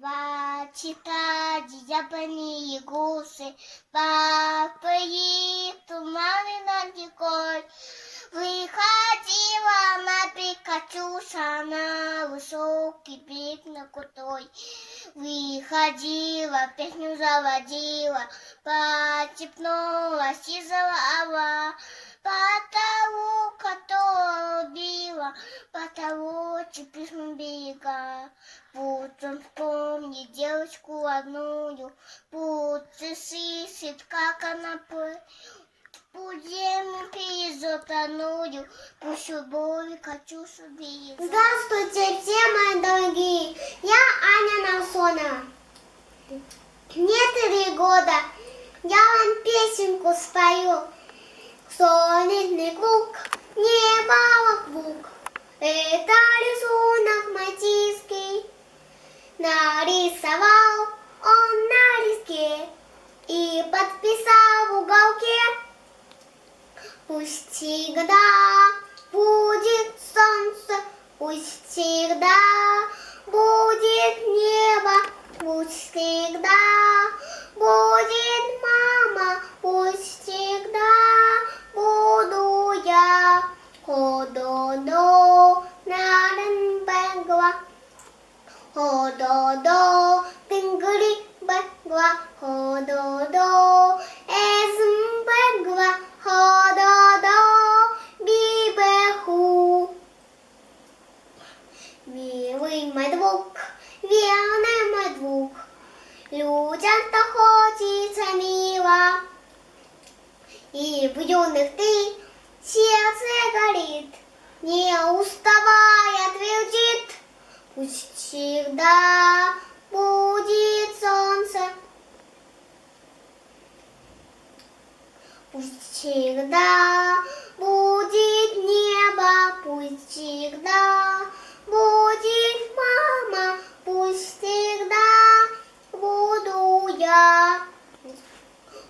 Читать яблони и груши, папы туманы над рекой. Выходила на Катюша на высокий берег на крутой. Выходила, песню заводила, потепнулась и залала. По того, которого любила, по того, тепличного берега. Пусть он вспомнит девочку одную, пусть сыщет, как она пусть землю перейдет одную, пусть любовь Катюшу берега. Здравствуйте, все мои дорогие, я Аня Нарсонова. Мне 3 года, я вам песенку спою. Солнечный круг, небо вокруг, это рисунок матийский. Нарисовал он на листке и подписал в уголке. Пусть всегда будет солнце, пусть всегда будет небо, пусть всегда будет мама, пусть всегда буду я. Хо-до-до, на-ден-бен-гва, хо-до-до, тингли-бен-гва, хо-до-до, эзм-бен-гва, хо-до-до, би-бе-ху. Милый мой друг, верный мой друг, людям-то хочется мило, и в юных ты сердце горит, не уставая твердит. Пусть всегда будет солнце, пусть всегда будет небо, пусть всегда будет мама, пусть всегда буду я.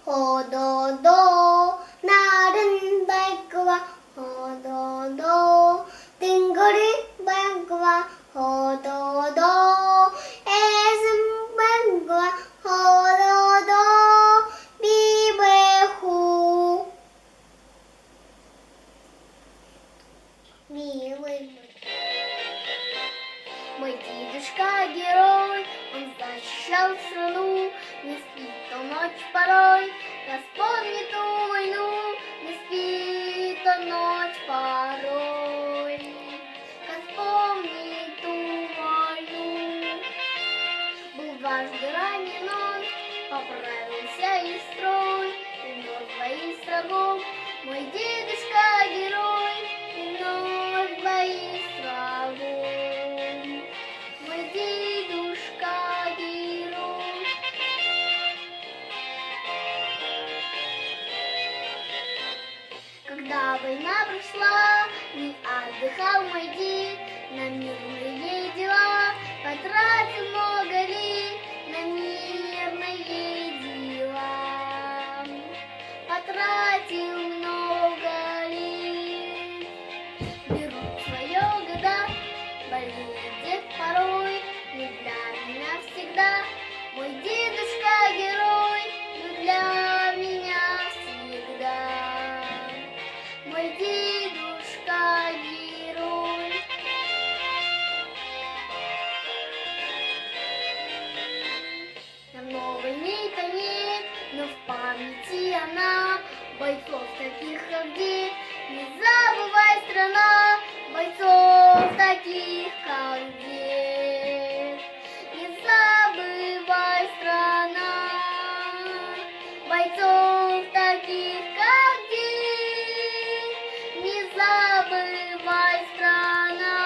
Хо-до-до, на-ден-бен-гва, хо-до-до, тингли-бен-гва, хо-до-до, эзм-бен-гва, хо-до-до, би-бе-ху. Милый мой дедушка герой, он защищал страну, не спит он ночь порой, вспомнит ту войну, не спит он ночь порой, вспомнит ту войну. Был дважды ранен он, поправился и строй, и вновь боится врагов, мой дедушка герой, и вновь боится врагов. Мой дедушка герой. Когда война прошла, не отдыхал мой дед, на мирные дела потратил много лет, на мирные дела потратил много лет. Берут свое года, болеет дед порой, не для меня всегда. Мой дедушка герой, но для меня всегда. Мой дедушка герой. Давно войны-то нет, но в памяти она бойцов таких, как дед. Не забывай, страна, бойцов таких, как дед. Не забывай, страна, бойцов таких, как дед. Не забывай, страна.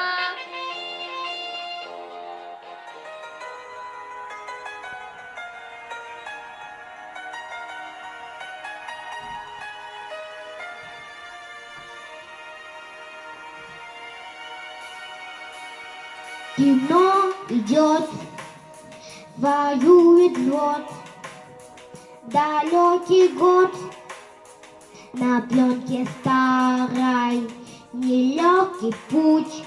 Кино идет, воюет год, далекий год, на пленке старой нелегкий путь,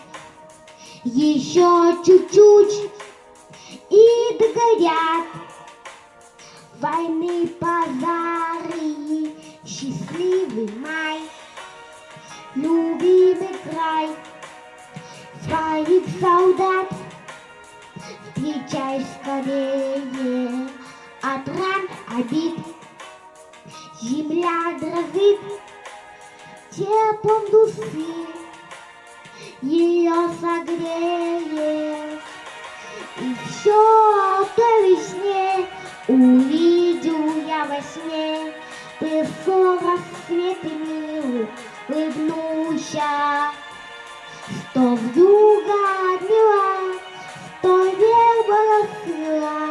еще чуть-чуть и догорят. Войны, пожары, счастливый май, любимый край, своих солдат встречай скорее от ран, обид. Земля дрожит теплом души, ее согреет. И все о той весне увидел я во сне. Пришел рассвет и мир, улыбнулся. 100 вьюга отняла, 100 верба расцвела,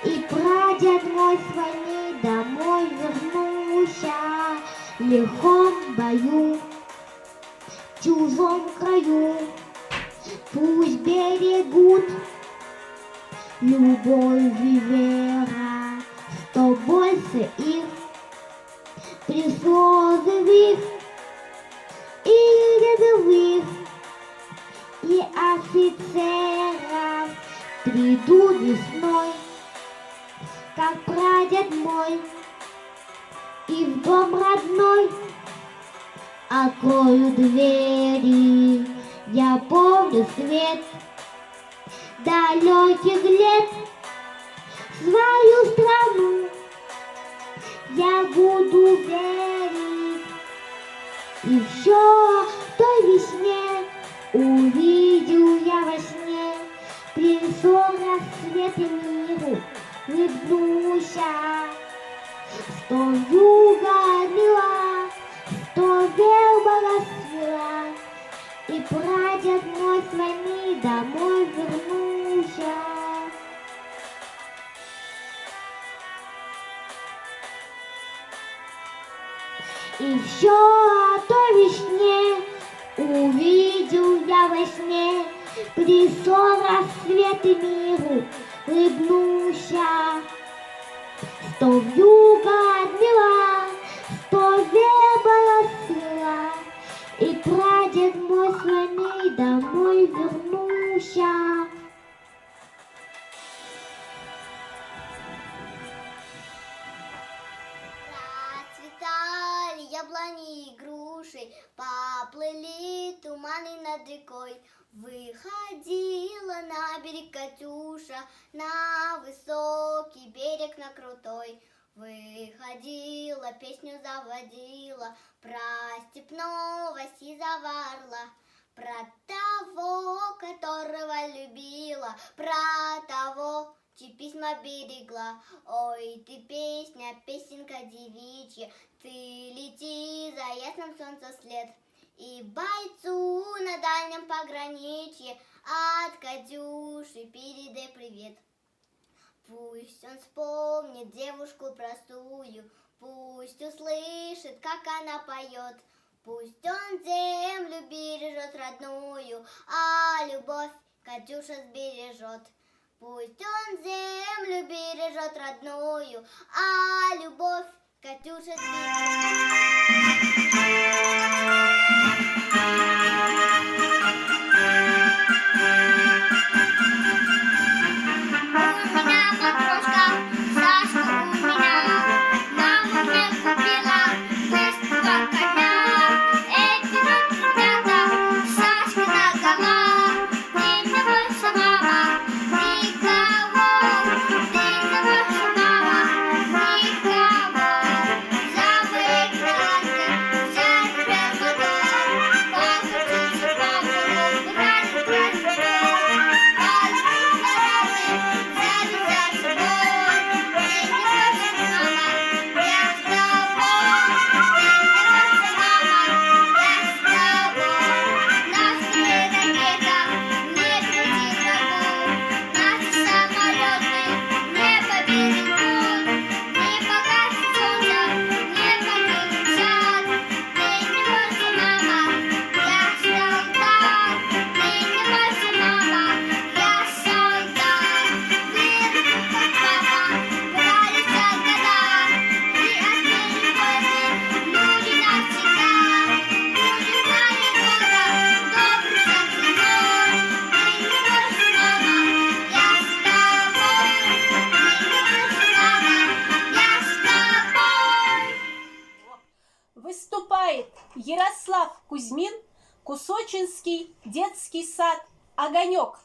и прадед мой с войны домой вернулся. В лихом бою, в чужом краю, пусть берегут любовь и вера, что больше их пришло живых и рядовых, и офицеров приду весной, как прадед мой, и в дом родной открою двери. Я помню свет далеких лет, свою страну я буду верить. И все в той весне увидел я во сне. Пришел рассвет и миру улыбнулся. 100 вьюга отняла, 100 верба расцвела, и прадед мой с войны домой вернулся. И все о той весне увидел я во сне. Пришел рассвет и миру улыбнулся. 100 вьюга отняла, 100 верба расцвела, и прадед мой с войны домой вернулся. Расцветали яблони и груши, поплыли туманы над рекой. Выходила на берег Катюша, на высокий берег, на крутой. Выходила, песню заводила, про степного сизого, про того, которого любила, про того, чьи письма берегла. Ой, ты песня, песенка девичья, ты лети за ясным солнцем след. И бойцу на дальнем пограничье от Катюши передай привет. Пусть он вспомнит девушку простую, пусть услышит, как она поет. Пусть он землю бережет родную, а любовь Катюша сбережет. Пусть он землю бережет родную, а любовь Катюша сбережет. Выступает Ярослав Кузьмин, Кусочинский детский сад «Огонек».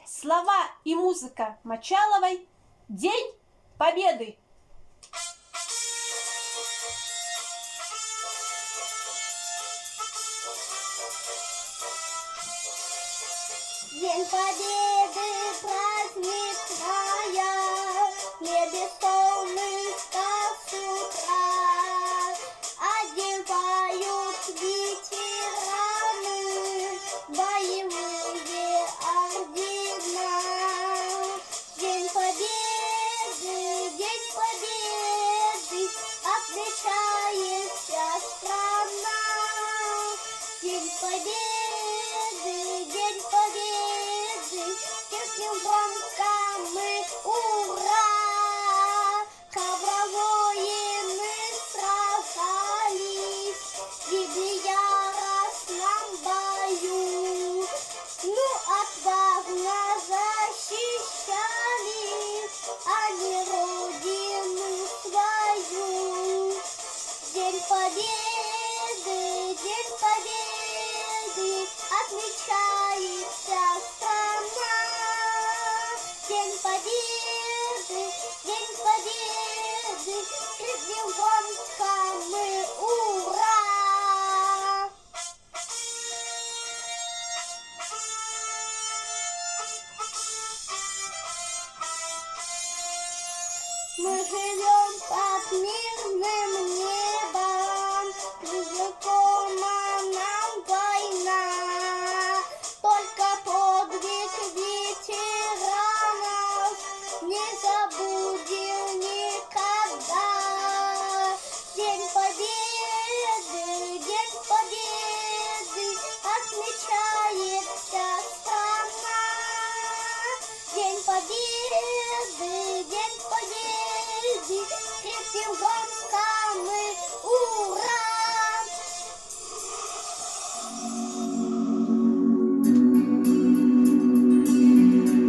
Слова и музыка Мочаловой. День Победы! День Победы, праздник края, в небе солнышко с утра. Один поют ветераны, боевые ордена. День Победы, отмечает вся страна. День Победы, крикнем громко мы ура! Храбро воины сражались, гибли в яростном бою, ну отважно защищали они родину свою. День Победы, отмечает вся страна. День Победы, крикнем громко мы ура! Мы живем под мирным небом, незнакома нам война. Только подвиг ветеранов не забудем никогда. День Победы, отмечает вся страна. День Победы, крикнем громко мы ура!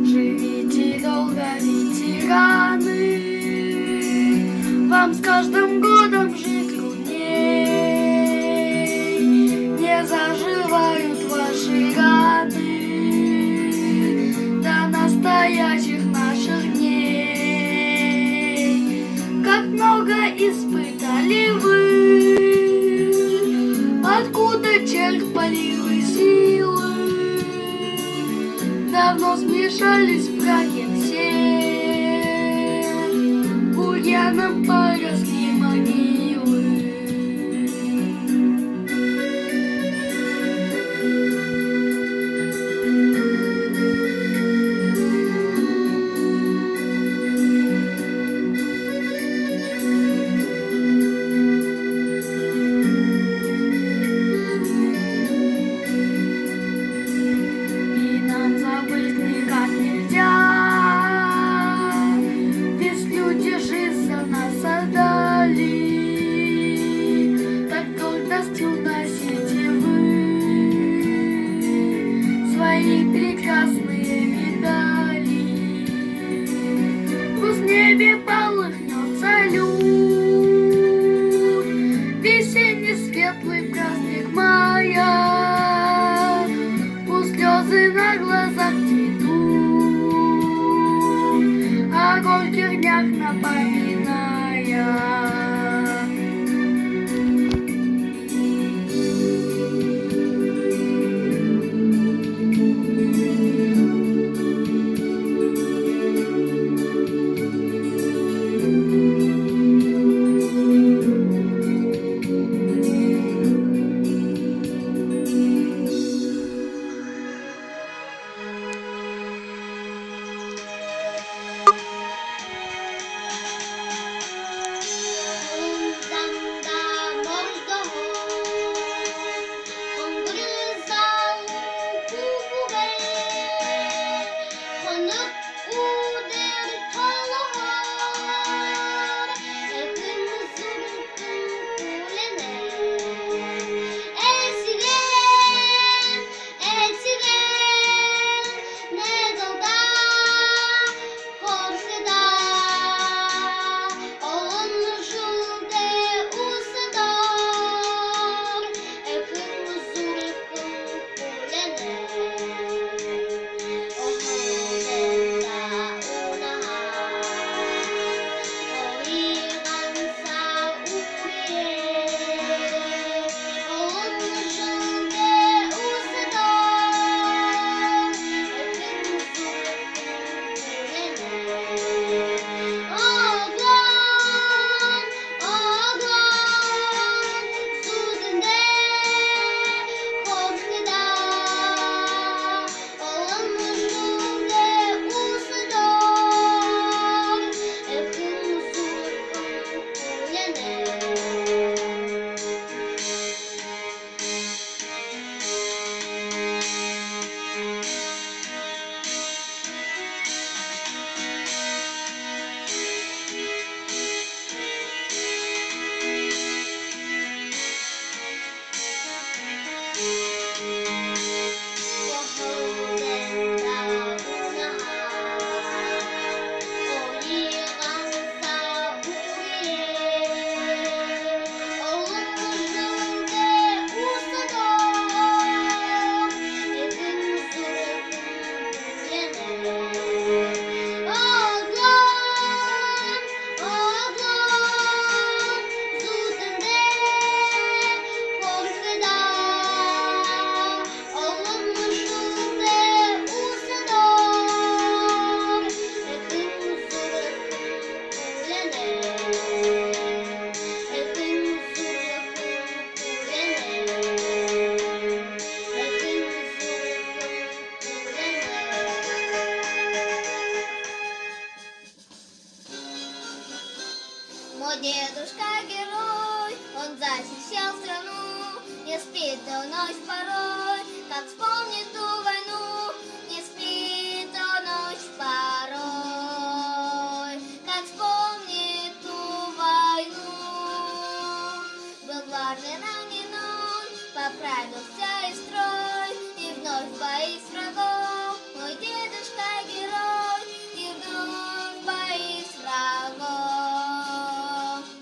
Живите долго, ветераны, вам с каждым годом жить трудней. Не заживают ваши раны до настоящих наших дней. Как много испытали вы, откуда черпали вы силы. Давно смешались в прахе все, бурьяном поросли могилы. И нам забыть никак нельзя, ведь люди жизнь за нас отдали. спит он ночь порой, как вспомнит ту войну. Не спит он ночь порой, как вспомнит ту войну. Был дважды ранен он, поправился и строй, и вновь в бои с врагом. Мой дедушка герой, и вновь в бои с врагом.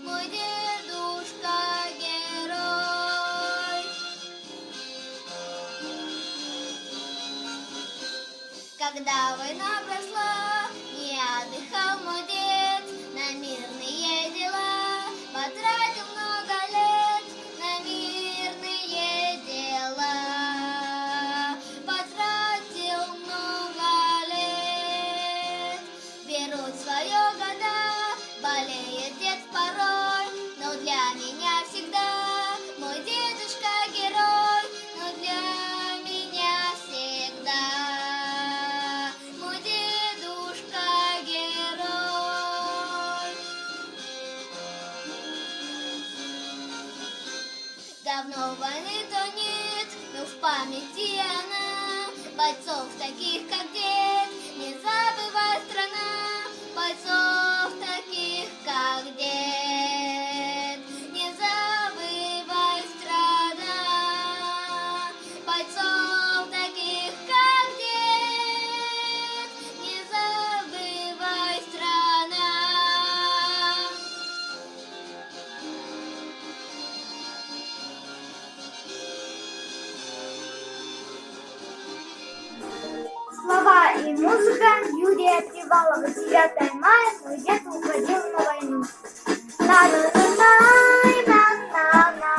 Мой дедушка герой. Когда война прошла, не отдыхал мой дед на мирные дела. Потратил много лет на мирные дела. Потратил много лет. Берут свое года, болеет дед порой, но для меня всегда мой дедушка герой, но для меня всегда мой дедушка герой. Давно войны-то нет, но в памяти она бойцов таких, как дед. Не забывай, страна, бойцов таких, как дед. Не забывай, страна, бойцов таких, как дед. Не забывай, страна. Слова и музыка Юрия Привалова. 9 мая мой дед уходил на войну. На-на-на-най, на-на-на,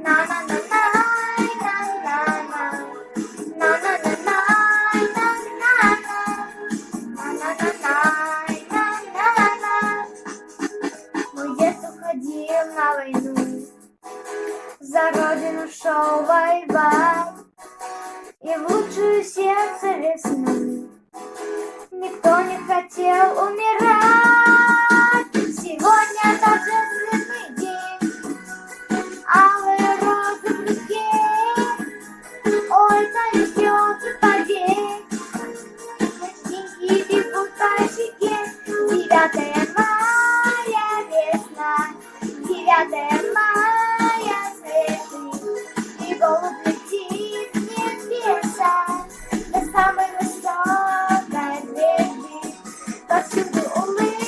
на-на-на-най, на-на-на, на-на-на-най, на-на-на, на-на-на-най, на-на-на. Мой дед уходил на войну, за родину шел воевать. И в лучшую сердце весну никто не хотел умирать. Сегодня торжественный день, алые розы в руке. Ой, завезет падень, снежинки бегут по щеке. 9 мая весна, 9 мая цветы, и голубь летит в небеса до самой высокой звезды. Повсюду улыбка.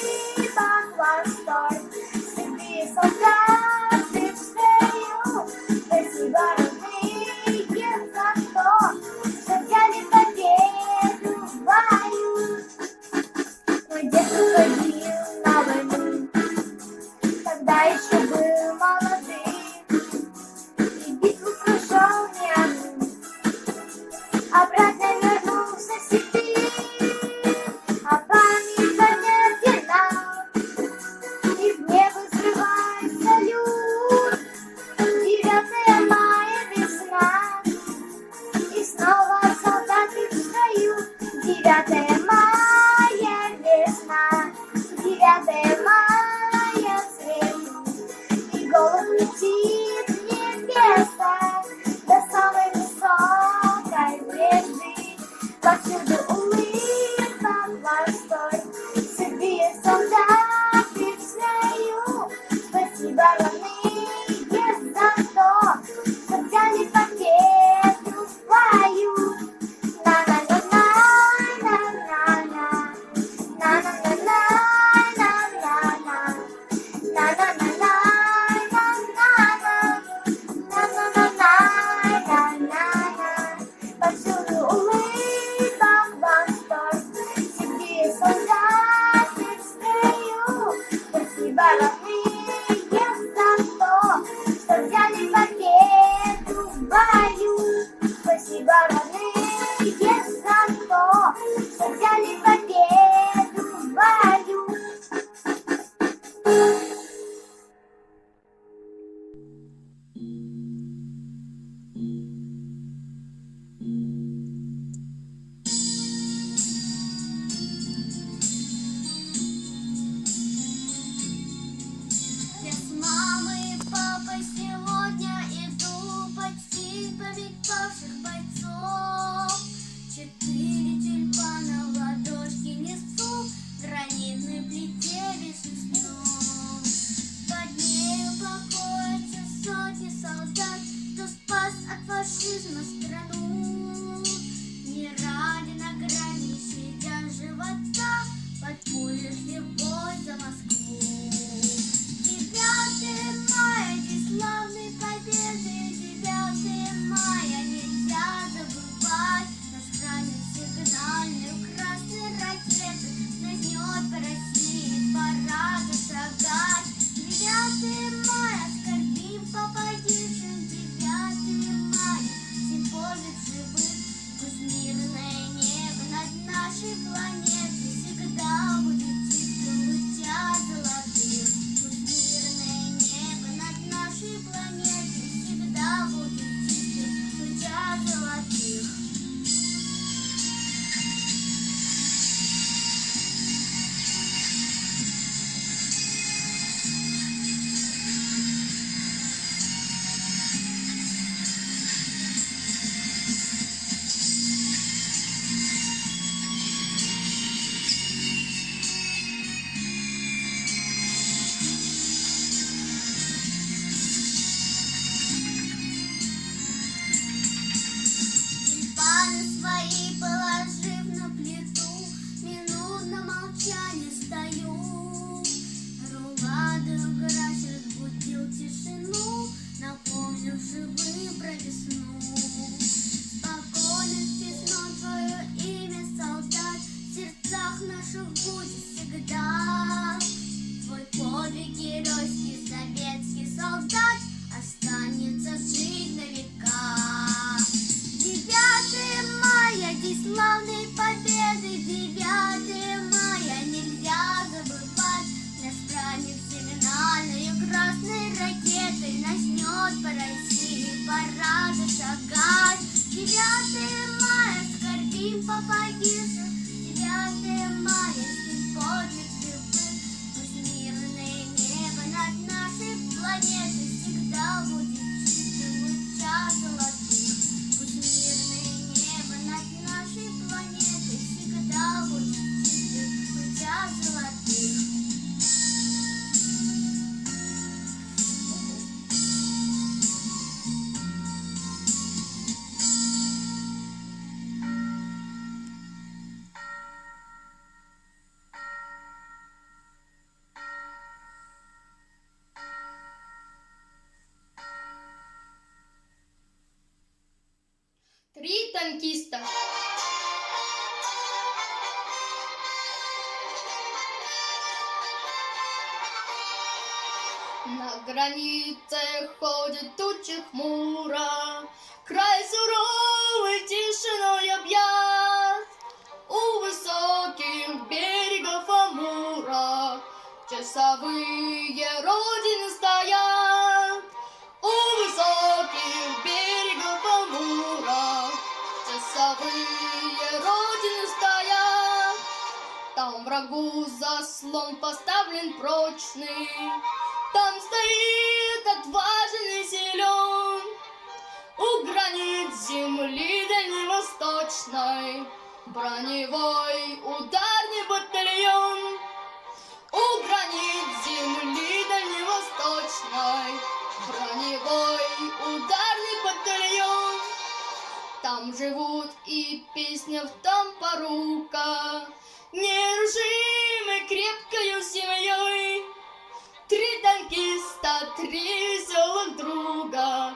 подвиг живых. Пусть мирное небо над нашей планетой всегда будет чистым в лучах золотых. Пусть мирное небо над нашей планетой всегда будет чистым в лучах золотых. Тюльпаны свои положив на плиту, минутно молчание стою. Рулады грач разбудил тишину, напомнив живым про весну. Спокойно вписано твое имя, солдат, в сердцах наших будет всегда. Твой подвиг геройский, советский солдат останется жить на века. 9 мая, день славной победы, 9 мая нельзя забывать. Наш праздник сигнальной красной ракетой начнет по России парада шагать. 9 мая скорбим по погибшим, 9 мая стиль подвиг живых. Пусть мирное небо над нашей планетой всегда будет чистым в лучах золотых. Пусть мирное небо над нашей планетой всегда будет чистым в лучах золотых. Три танкиста. На границе ходят тучи хмуро, край суровый тишиной объят. У высоких берегов Амура часовые Родины стоят. У высоких берегов Амура часовые Родины стоят. Там врагу заслон поставлен прочный, там стоит отважный и силен. У границ земли дальневосточной броневой ударный батальон. У границ земли дальневосточной броневой ударный батальон. Там живут и песня в том порука, нерушимой крепкою семьей. 3 танкиста, 3 веселых друга,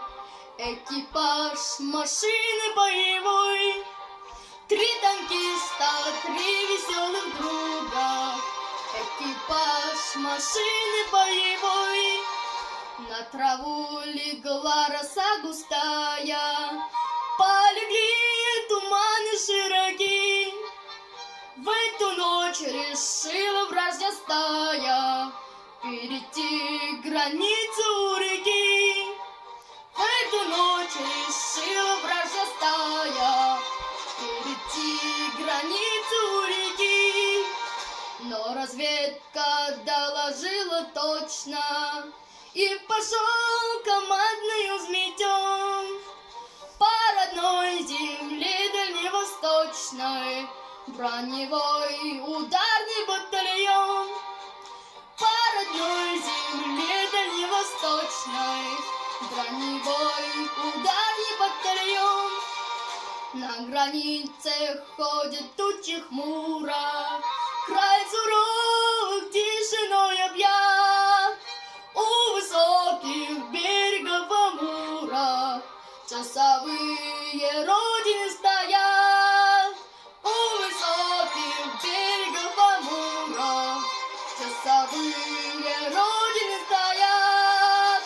экипаж машины боевой. 3 танкиста, 3 веселых друга, экипаж машины боевой. На траву легла роса густая, полегли туманы широки. В эту ночь решила вражья стая перейти границу у реки. В эту ночь решила вражья стая перейти границу у реки. Но разведка доложила точно, и пошел командный взметен по родной земле дальневосточной броневой ударный батальон. По родной земле дальневосточной броневой ударный батальон. На границе ходят тучи хмуро, край суровых тишиной объят. У высоких берегов Амура часовые Родины стоят. У высоких берегов Амура часовые Родины стоят.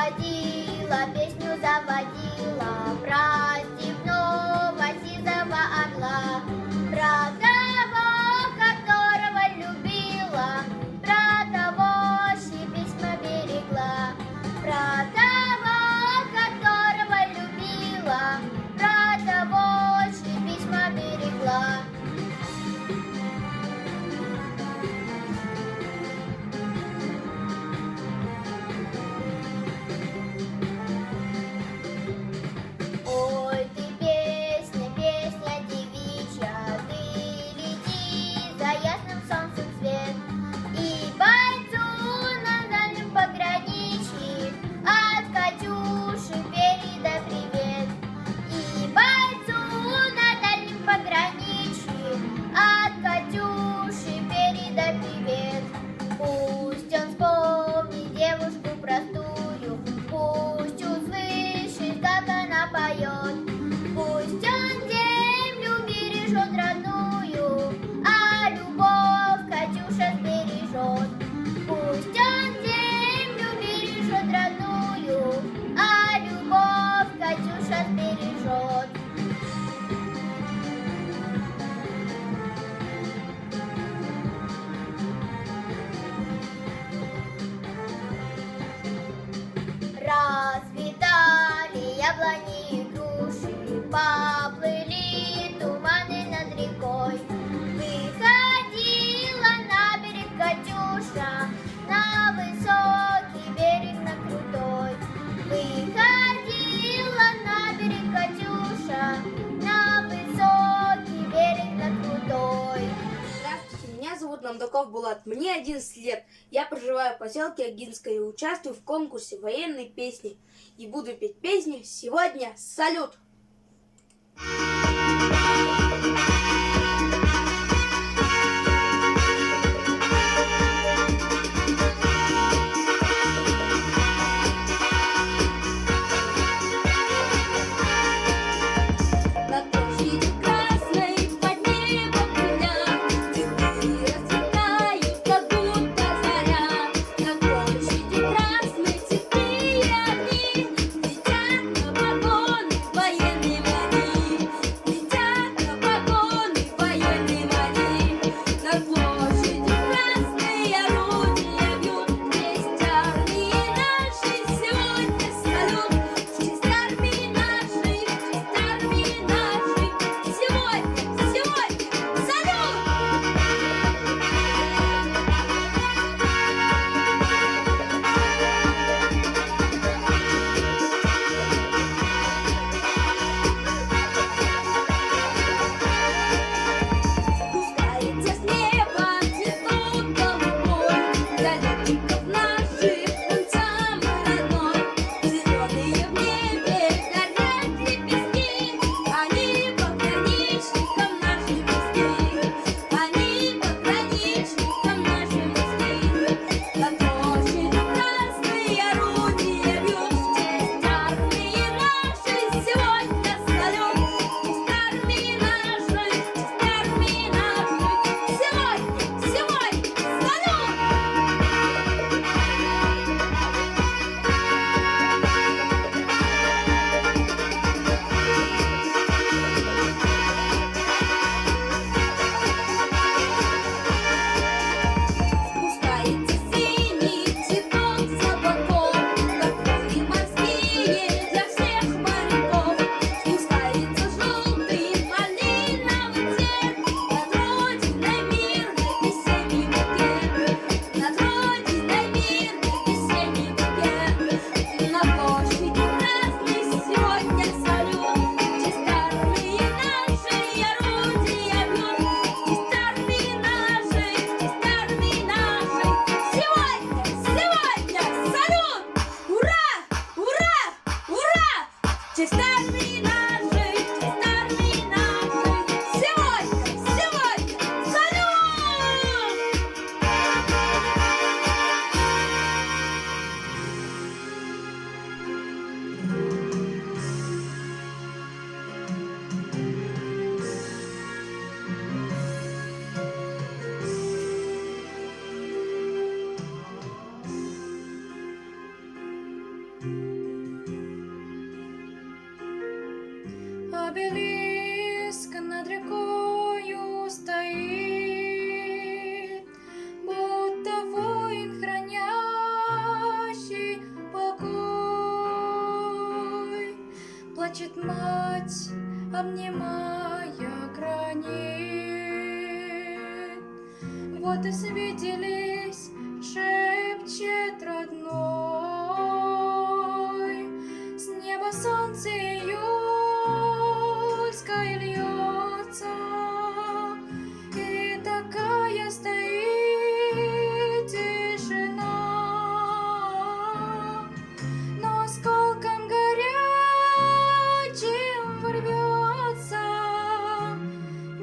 водила, песню заводила про степного сизого орла, про того, которого любила, про того, чьи письма берегла, про того, которого любила, про того, чьи письма берегла. Ой, ты песня, песня девичья, ты лети за ясным солнцем свет, и бойцу на дальнем пограничье от Катюши передай привет. И бойцу на дальнем пограничье от Катюши передай привет. Пусть он вспомнит девушку простую, пусть услышит, как она поет. Пусть он землю бережет родную, а любовь Катюша сбережет. Пусть он землю бережет родную, а любовь Катюша сбережет. Расцветали яблони и груши, поплыли туманы над рекой. Выходила на берег Катюша, на высокий берег, на крутой. Выходила на берег Катюша, на высокий берег, на крутой. Здравствуйте, меня зовут Намдаков Булат, мне 11 лет. Я проживаю в поселке Агинское и участвую в конкурсе военной песни. И буду петь песню «Сегодня салют». На площади Красной под небом гуляют, цветы расцветают, как будто заря. На площади Красной цветы и огни, летят на погоны военные моряки, летят на погоны Обелиск над рекою стоит, будто воин, хранящий покой. Плачет мать, обнимая гранит. Вот и свиделись, шепчет родной. С неба солнце июльское льется, и такая стоит тишина. Но осколком горячим ворвется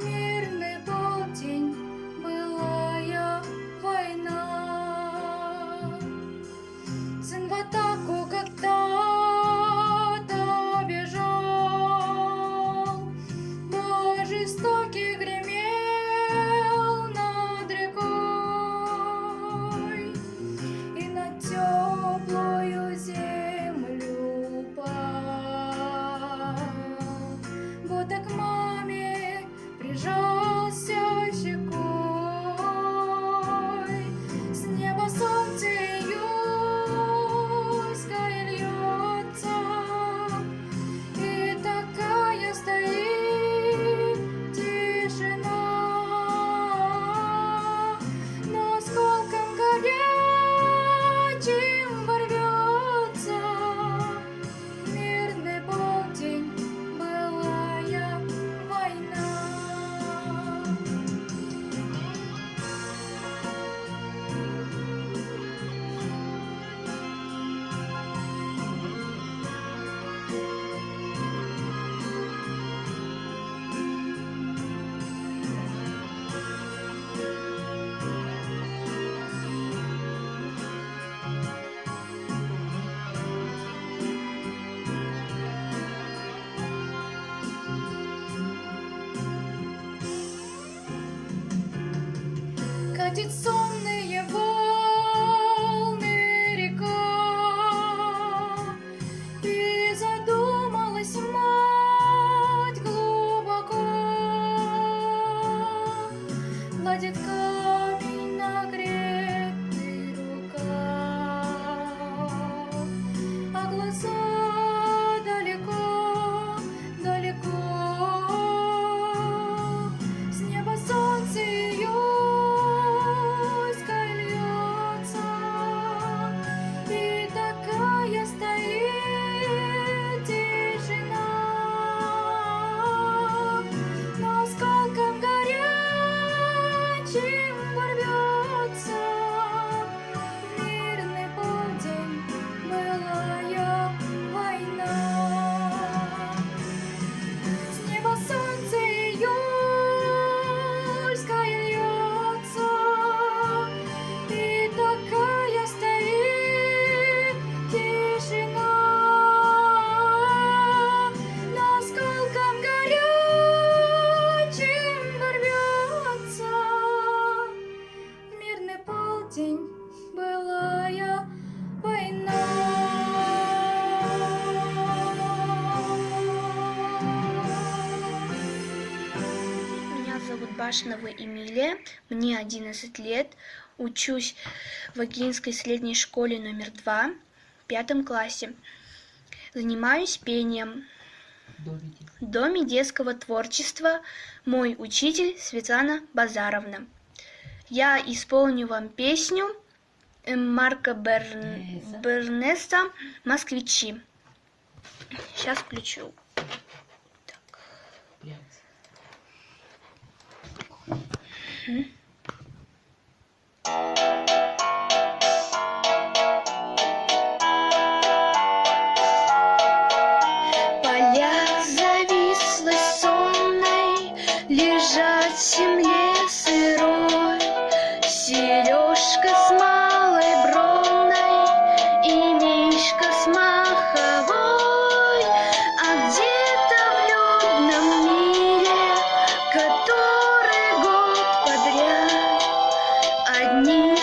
мирный полдень, былая война. Сын в атаку когда-то бежал, бой жестокий гремел над рекой, и на теплую землю упал, будто к маме прижался щекой. С неба солнце июльское льется, и такая стоит тишина. Но осколком горячим ворвется мирный полдень, былая война. Катит сонные волны река, и задумалась мать глубоко. Гладит камень нагретый рукав, а глаза далеко, далеко. С неба солнце июльское льется, и такая стоит тишина. Но осколком горячим ворвется мирный полдень, былая война. С неба солнце июльское льется, и такая стоит тишина. Но осколком горячим ворвется мирный полдень, былая война. Меня зовут Башинова Эмилия, мне 11 лет, учусь в Агинской средней школе номер 2, в 5 классе. Занимаюсь пением в Доме детского творчества. Мой учитель Светлана Базаровна. Я исполню вам песню Марка Бернеса «Москвичи». Сейчас включу. Так. Поля завислой сонной лежат в земле сырой, сережка с малой бронной и мишка с маховой. А где-то в людном мире, который год подряд одни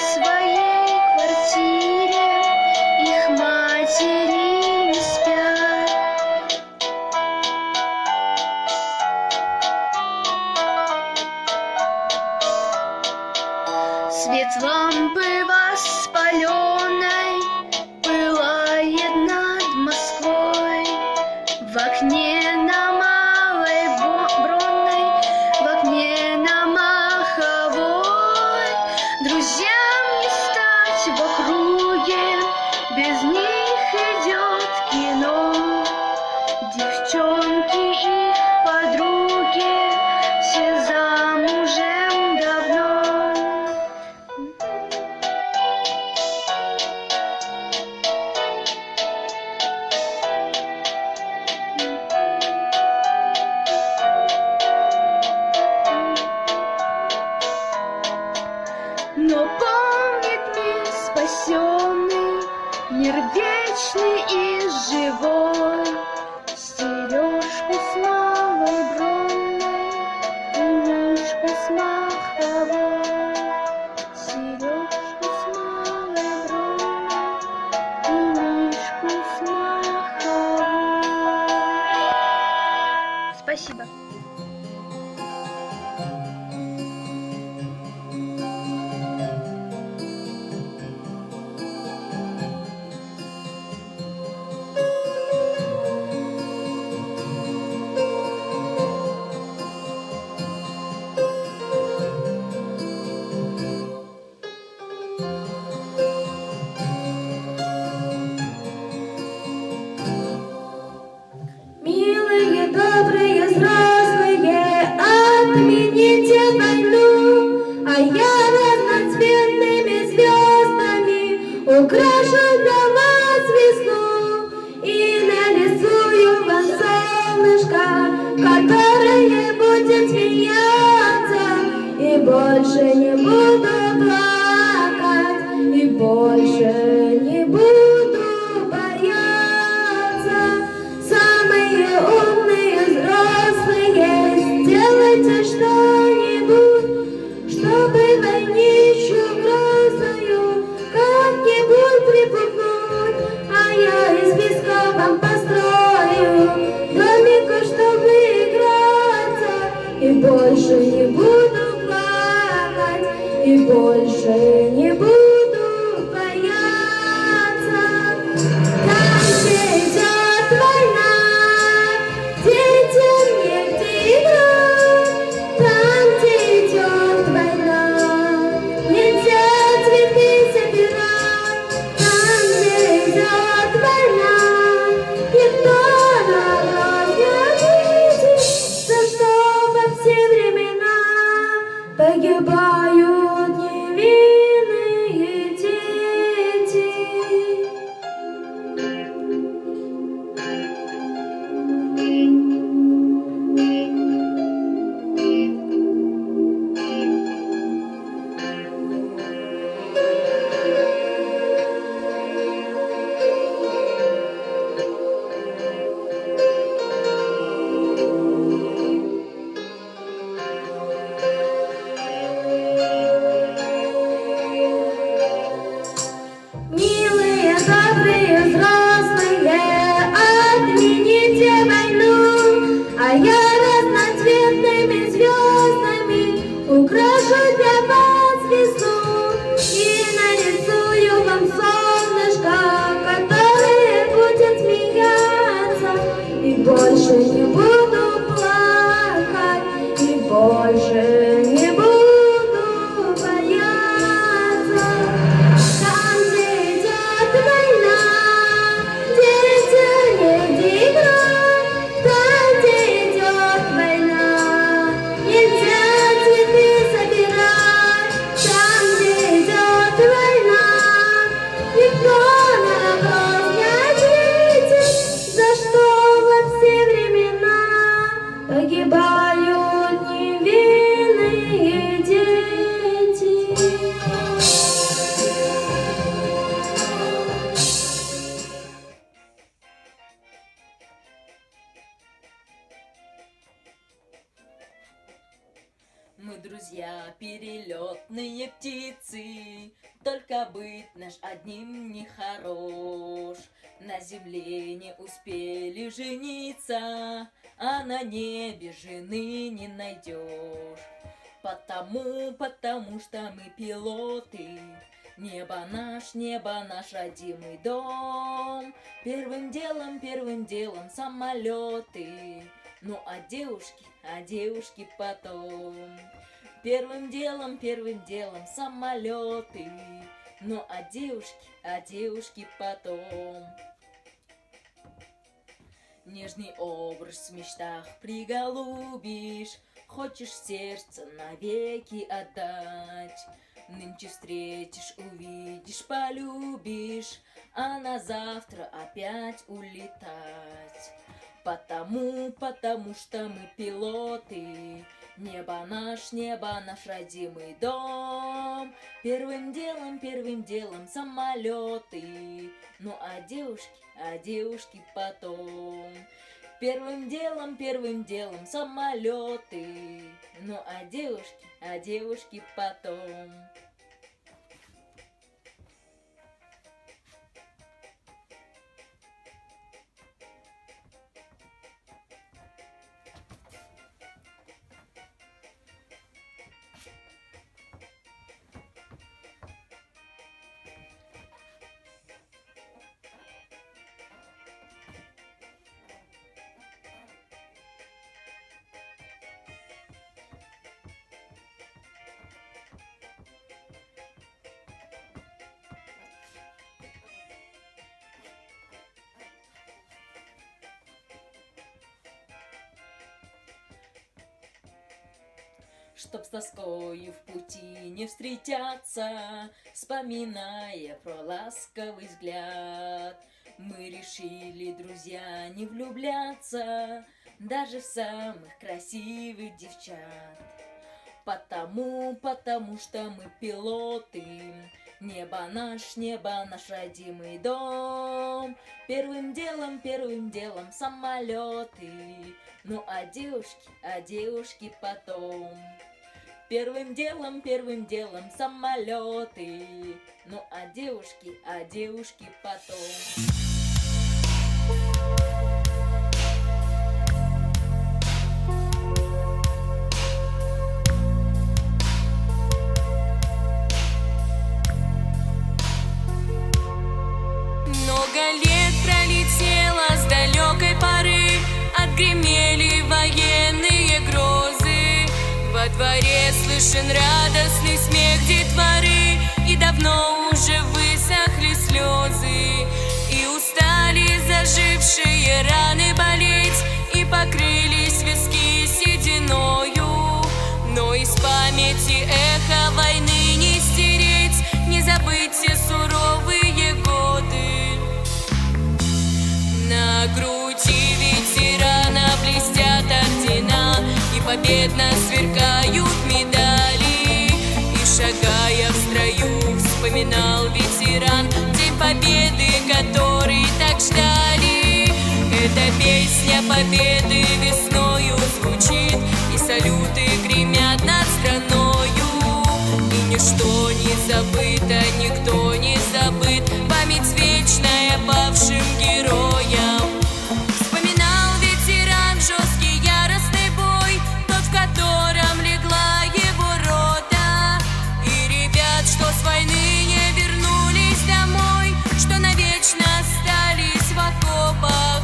сердечный и живой, сережку с малой бронной и мишку с маховой, сережку с малой бронной и мишку с маховой. Спасибо. Милые, добрые, взрослые, отмените войну, а я разноцветными звездами украшу для вас весну и нарисую вам солнышко, которое будет смеяться, и больше не буду плакать, и больше не буду бояться. Самые умные взрослые, сделайте что-нибудь, чтобы войнищу грозную как-нибудь припугнуть. А я из песка вам построю домик, чтобы играться, и больше не буду плакать, и больше не буду бояться. Там, где идет война, детям негде играть. Там, где идет война, нельзя цветы собирать. Там, где идет война, никто на гроз не ответит, за что во все времена погибают невинные дети. Милые, добрые, взрослые, отмените войну, а я разноцветными звездами украшу для вас весну и нарисую вам солнышко, которое будет смеяться, и больше не буду плакать, и больше не буду бояться. Там, где идет война, детям негде играть. Там, где идет война, нельзя цветы собирать. Там, где идет война, никто на вопрос не ответит, за что во все времена погибают невинные дети. Мы друзья, перелетные птицы, только быть наш одним не хорош. На земле не успели жениться, а на небе жены не найдешь. Потому что мы пилоты, небо наш родимый дом. Первым делом самолеты, ну а девушки потом. Первым делом самолеты, ну а девушки потом. Нежный образ в мечтах приголубишь, хочешь сердце навеки отдать. Нынче встретишь, увидишь, полюбишь, а на завтра опять улетать. Потому что мы пилоты, Небо наш родимый дом. Первым делом самолеты. Ну а девушки потом. Первым делом самолеты. Ну а девушки потом. Чтоб с тоскою в пути не встречаться, вспоминая про ласковый взгляд, мы решили, друзья, не влюбляться даже в самых красивых девчат. Потому что мы пилоты. Небо наш родимый дом. Первым делом самолеты. Ну а девушки потом. Первым делом самолеты. Ну а девушки потом. Много лет пролетело с далекой поры, отгремели военные грозы. Во дворе слышен радостный смех детворы, и давно уже высохли слезы, и устали зажившие раны болеть, и покрылись виски сединою. Но из памяти эхо войны не стереть, не забыть те суровые годы. На груди ветерана блестят ордена, и победно сверкают медали. И шагая в строю, вспоминал ветеран день победы, который так ждали. Эта песня победы весною звучит, и салюты гремят над страною. И ничто не забыто, никто не забыт, память вечная павшим героям. Вспоминал ветеран жесткий яростный бой, тот, в котором легла его рота. И ребят, что с войны не вернулись домой, что навечно остались в окопах.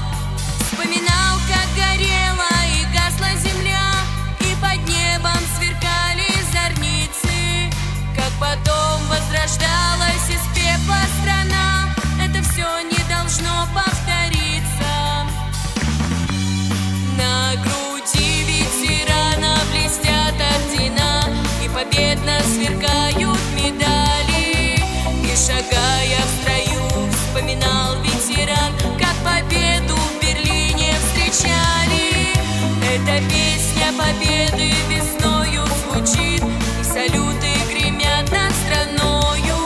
Вспоминал, как горела и гасла земля, и под небом сверкали зорницы, как потом возрождалась из пепла страна. Это все не должно повториться. На груди ветерана блестят ордена, и победно сверкают медали. И шагая в строю, вспоминал ветеран, как победу в Берлине встречали. Эта песня победы весною звучит, и салюты гремят над страною.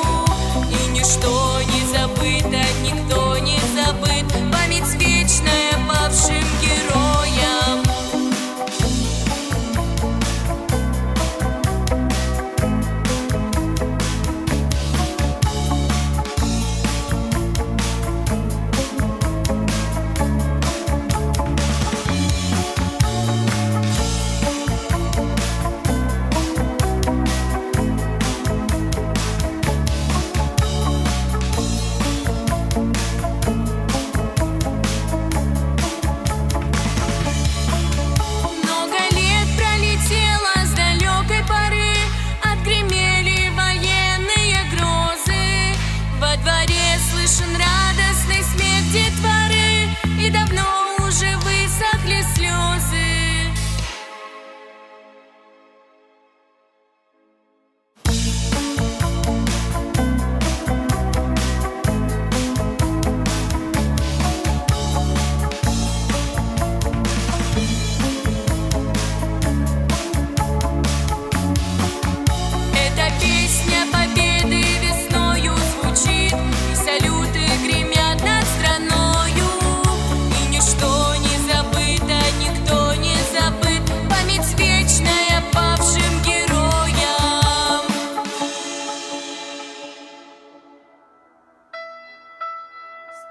И ничто не забыто, никто не забыт, память вечная павшим героям.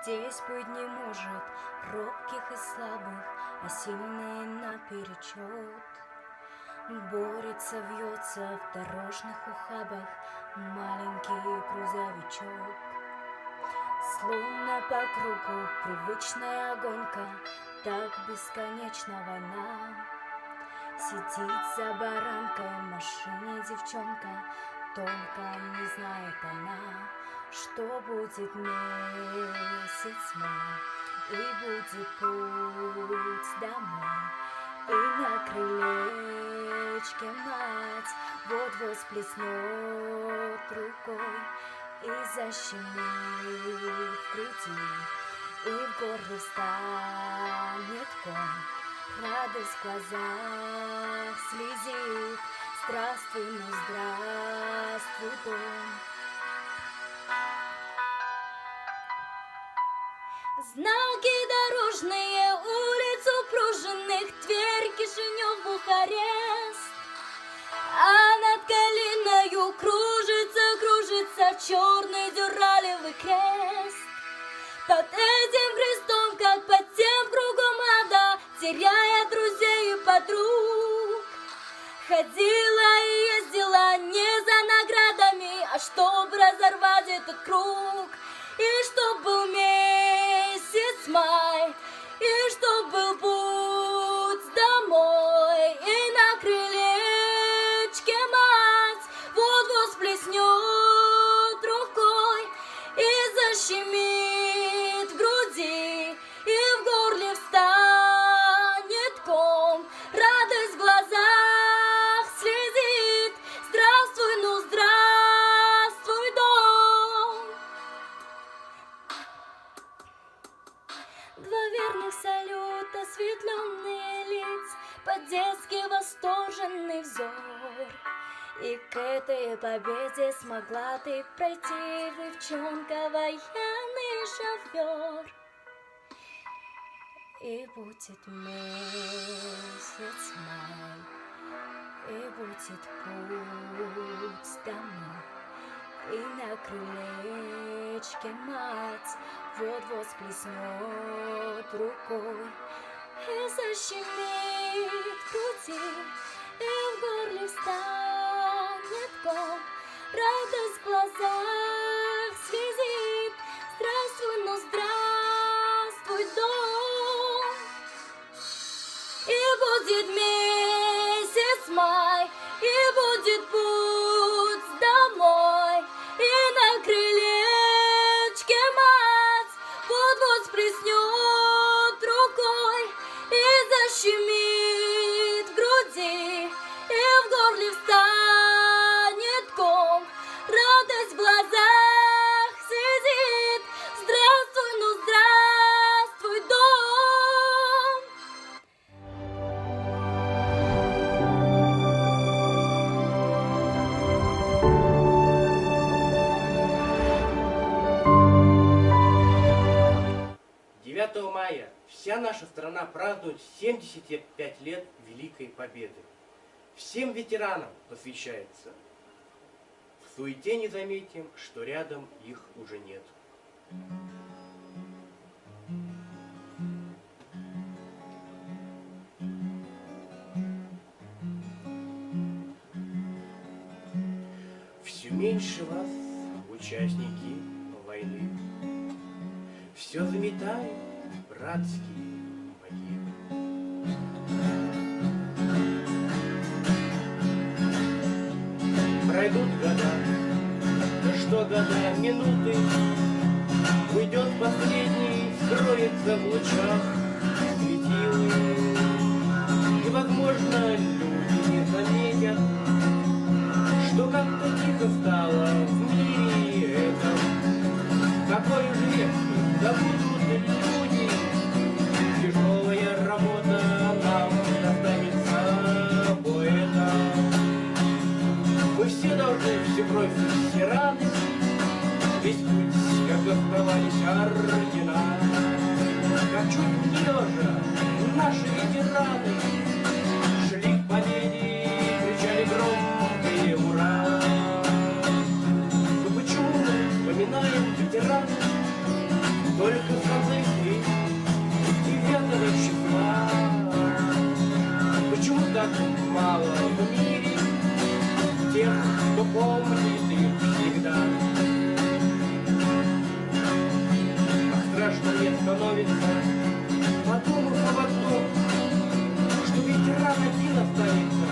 здесь быть не может робких и слабых, а сильные наперечет. Борется, вьется в дорожных ухабах маленький грузовичок. Словно по кругу привычная гонка, так бесконечна война. Сидит за баранкой в машине девчонка, только не знает она, что будет месяц май, и будет путь домой. И на крылечке мать вот-вот сплеснет рукой и защемит в груди, и в горле встанет ком. Радость в глазах слезит. Здравствуй, ну здравствуй, дом. Знаки дорожные, улиц упруженных, Тверь, Кишинев, Бухарест. А над Калиною кружится черный дюралевый крест. Под этим крестом, как под тем кругом ада, теряя друзей и подруг, ходила и ездила не за наградами, а чтоб разорвать этот круг. И чтоб был месяц май, и чтоб был путь домой, и на крылечке мать вот-вот сплеснет рукой и защемит в груди, и в горле встанет ком. Радость в глазах слезит. Здравствуй, ну здравствуй, дом. Два верных салюта, осветленные лиц, по-детски восторженный взор. И к этой победе смогла ты пройти, девчонка, военный шофер. И будет месяц май, и будет путь домой, и на крылечке мать вот-вот сплеснет рукой и защемит в груди, и в горле встанет ком. Радость в глазах слезит. Здравствуй, ну здравствуй, дом. И будет месяц май, и будет путь домой, и на крылечке мать вот-вот сплеснет рукой и защемит в груди, и в горле встанет ком. Радость в глазах слезит. Здравствуй, ну здравствуй, дом. Мая вся наша страна празднует 75 лет Великой Победы. Всем ветеранам посвящается. В суете не заметим, что рядом их уже нет. Все меньше вас, участники войны. Все заметает братские могилы. Пройдут года, да что года, минуты, уйдет последний, скроется в лучах светилы. И, возможно, люди не заметят, что как-то тихо стало в мире этом. Какой же век забудут люди, тяжелая работа нам достанется поэта. Мы все должны все бросить, все раны, весь путь, как оставались ордена. Как чуть не лежа, наши ветераны шли к победе, кричали громкие ура. Но почему мы вспоминаем ветеранов только в конце весны, 9 числа. Почему так мало в мире тех, кто помнит их всегда? Ах, страшно мне становится, подумав об одном, что ветеран один останется,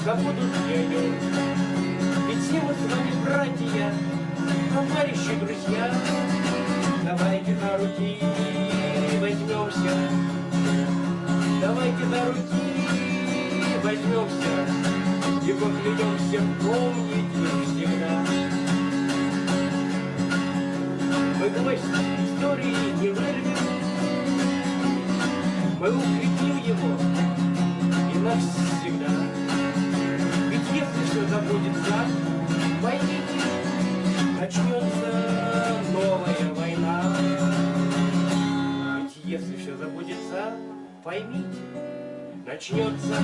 забудут ли о нем? Ведь все мы с вами братья, товарищи, друзья. Давайте за руки возьмемся, давайте за руки возьмемся и поклянемся помнить их всегда. Мы гвоздь истории не вырвем, мы укрепим его и навсегда. Ведь если все забудется, поймите, начнется новая война. Ведь если все забудется, поймите, начнется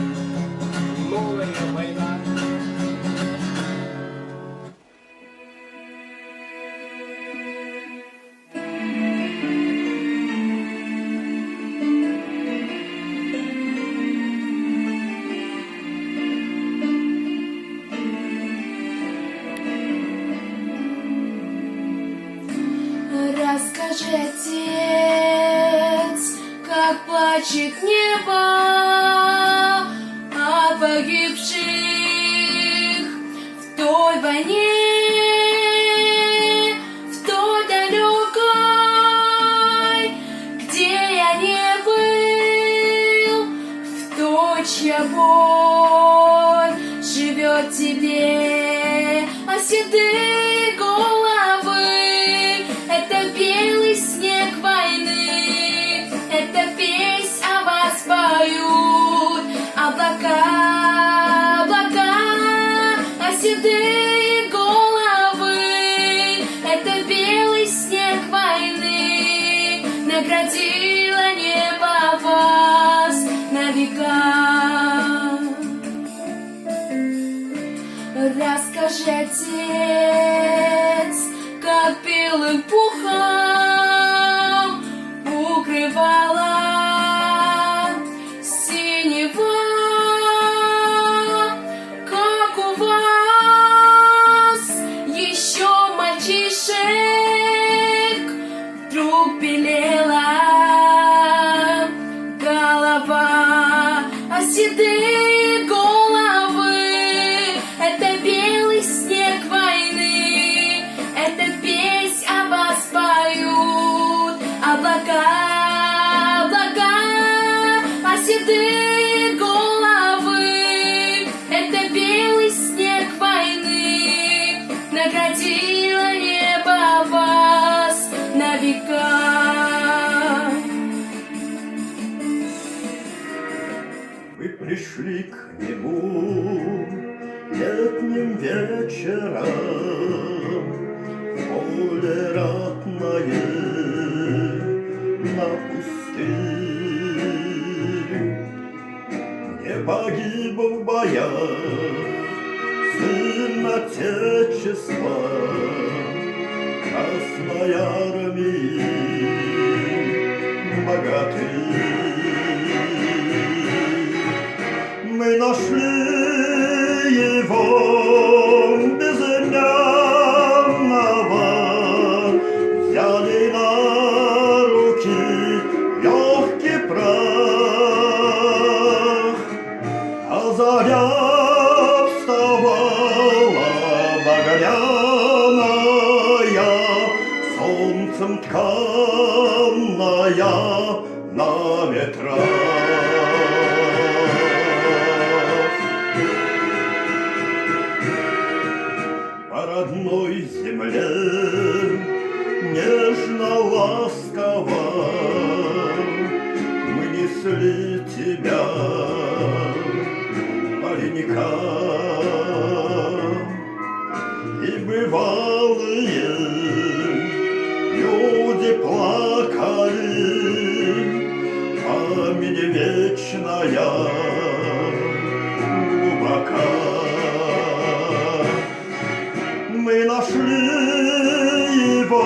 новая война. Расскажи, отец, как плачет небо о погибших в той войне, в той далекой, где я не был, в той, чья боль живет тебе, а седые головы. Это белый снег войны, это песнь о вас поют. Облака, облака, а седые головы. Это белый снег войны, наградило небо вас на века. Расскажи, отец, как белым пухом укрывала синева, как у вас еще мальчишек вдруг белела голова, а седые головы — это белый снег войны, это песнь о вас поют. Облака, облака, а седые головы. Это белый снег войны, наградило небо вас на века. Вы пришли к нему летним вечером, поле ратное на пустыне. Не погиб в боях сын Отечества, Красной Армии богатый. Мы нашли его безымянного, взяли на руки легкий прах, а заря вставала багряная, солнцем тканная на ветрах. По родной земле нежно-ласково мы несли тебя, паренька, и бывалые люди плакали, память вечная глубока. Мы нашли его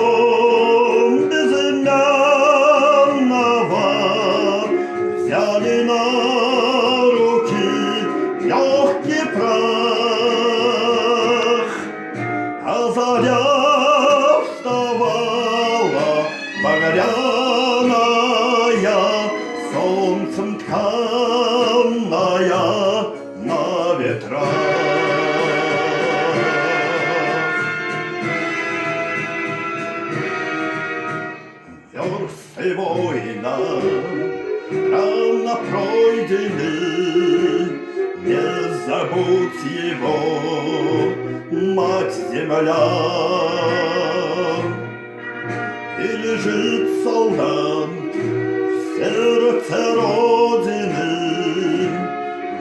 багряная, солнцем тканная на ветрах. Версты война рано пройдены, не забудь его, мать-земля. И лежит солдат в сердце Родины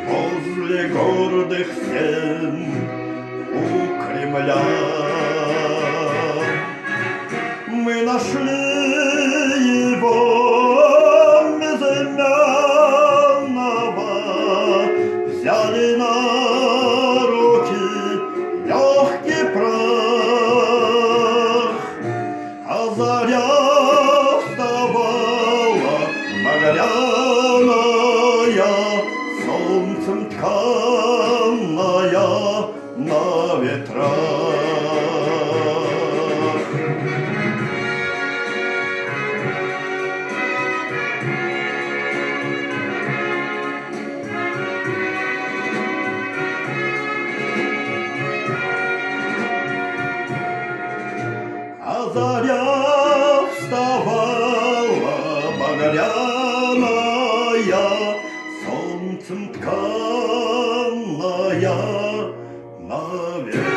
возле гордых стен у Кремля. Мы нашли его безымянного, взяли на руки легкий прах, а заря вставала багряная, солнцем тканная на ветрах. А заря вставала багряная, солнцем тканная на ветрах.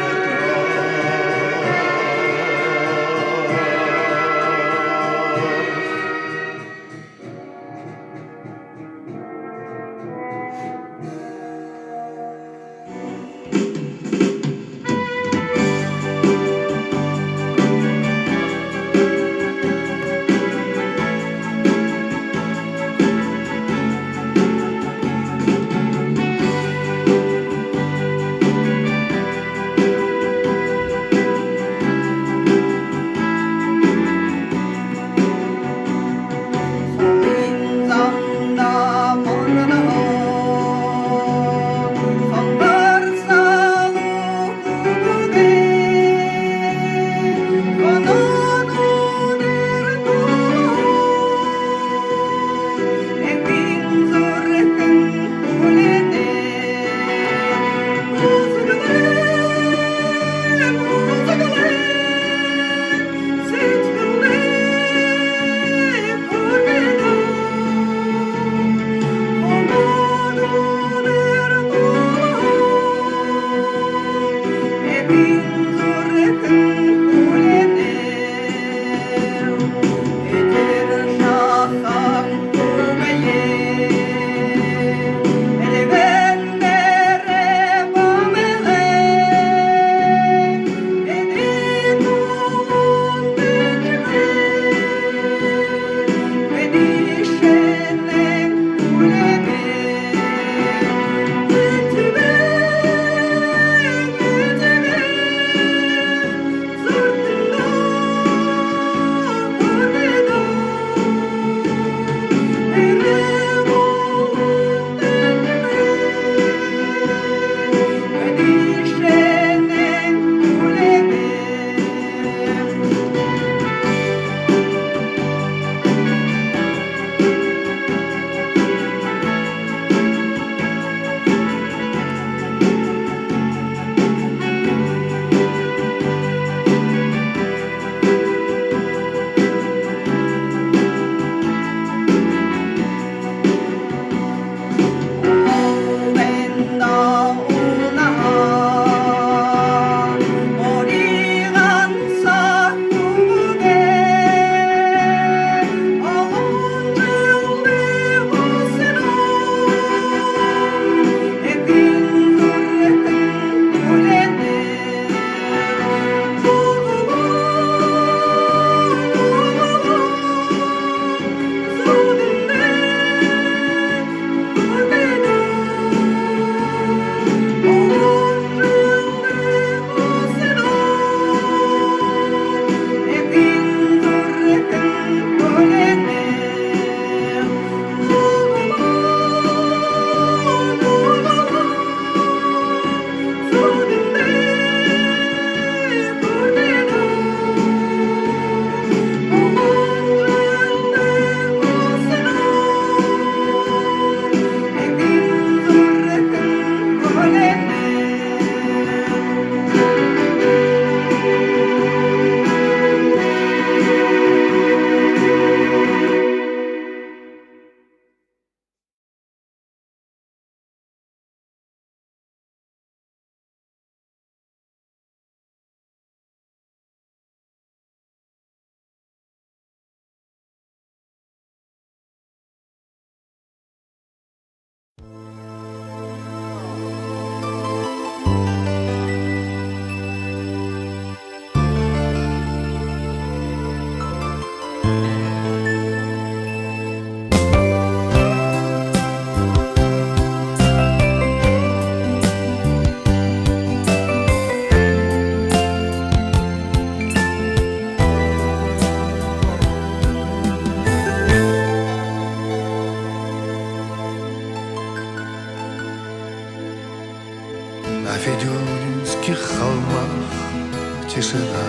тишина.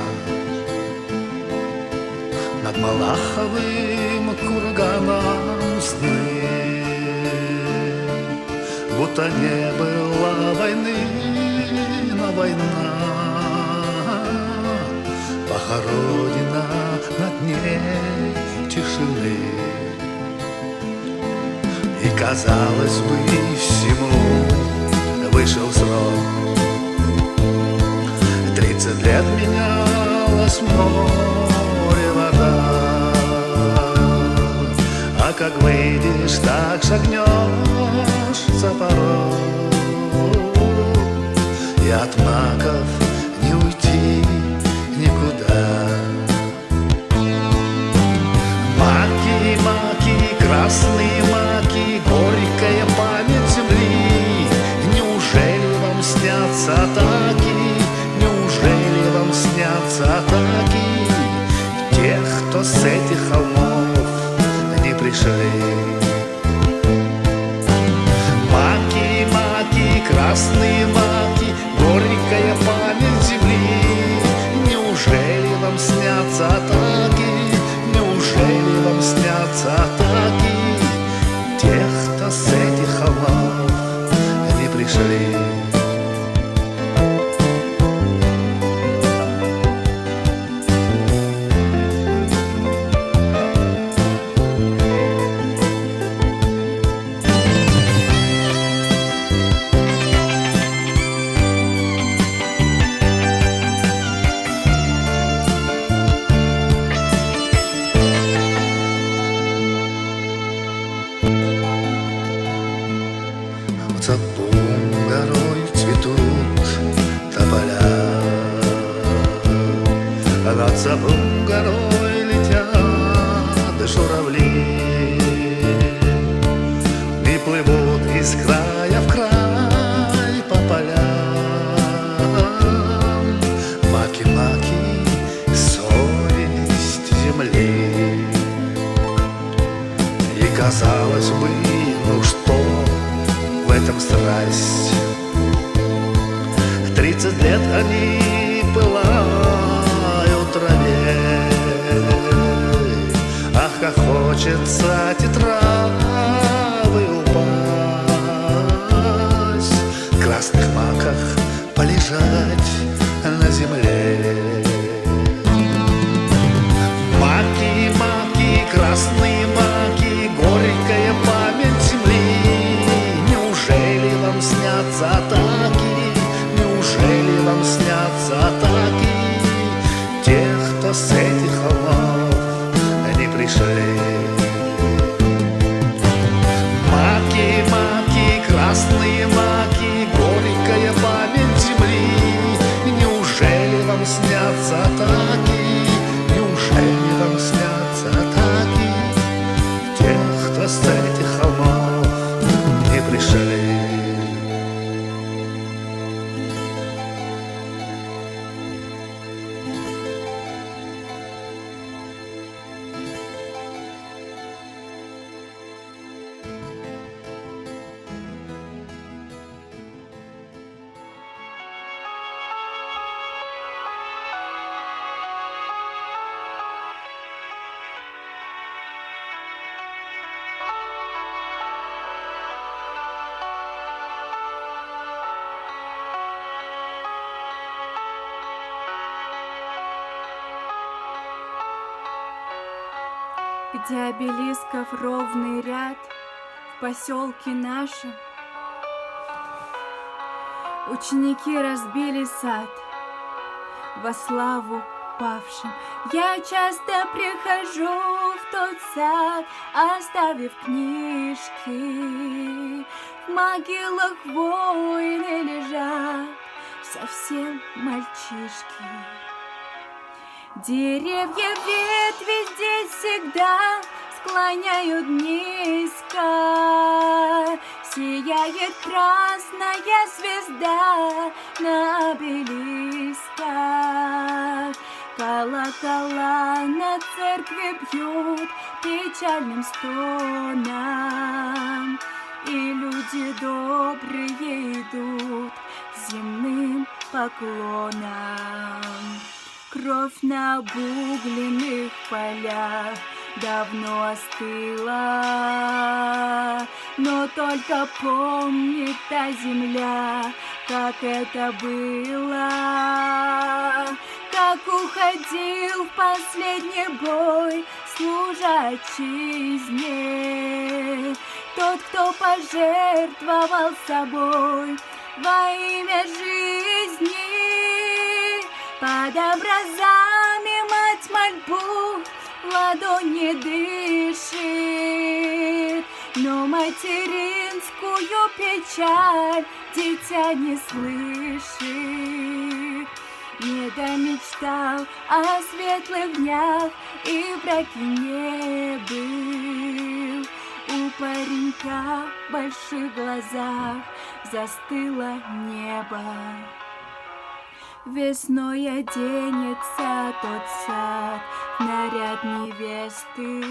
Над Малаховым курганом сны, будто не было войны, но война похоронена на дне тишины. И казалось бы, всему вышел срок. 30 лет менялось море, вода, а как выйдешь, так шагнешь за порог, и от маков не уйти никуда. Маки, маки, красные маки, горькая память земли. Неужели вам снятся атаки? Неужели вам снятся атаки тех, кто с этих холмов не пришли? Маки, маки, красные маки, горькая память земли. Неужели вам снятся атаки? Неужели вам снятся атаки тех, кто с этих холмов не пришли? Цапун горой цветут тополя, а над Цапун горой летят журавли и плывут из края в край по полям. Маки, маки, совесть земли. И казалось бы, ну что в этом страсть? 30 лет они пылают в траве. Ах, как хочется эти травы упасть, в красных маках полежать на земле. Маки, маки, красные маки, горькая память земли. Неужели вам снятся атаки? Неужели вам снятся атаки тех, кто с этих холмов не пришли? Маки, маки, красные маки, горькая память земли. Неужели вам снятся атаки? Неужели вам снятся атаки тех, кто с этих холмов не пришли? Где обелисков ровный ряд в поселке нашем, ученики разбили сад во славу павшим. Я часто прихожу в тот сад, оставив книжки. В могилах воины лежат, совсем мальчишки. Деревья, ветви здесь всегда склоняют низко. Сияет красная звезда на обелисках. Колокола на церкви бьют печальным стоном, и люди добрые идут с земным поклоном. Кровь на обугленных полях давно остыла, но только помнит та земля, как это было, как уходил в последний бой, служа отчизне, тот, кто пожертвовал собой во имя жизни. Под образами мать мольбу в ладони дышит, но материнскую печаль дитя не слышит. Не домечтал о светлых днях и в браке не был. У паренька в больших глазах застыло небо. Весной оденется тот сад в наряд невесты,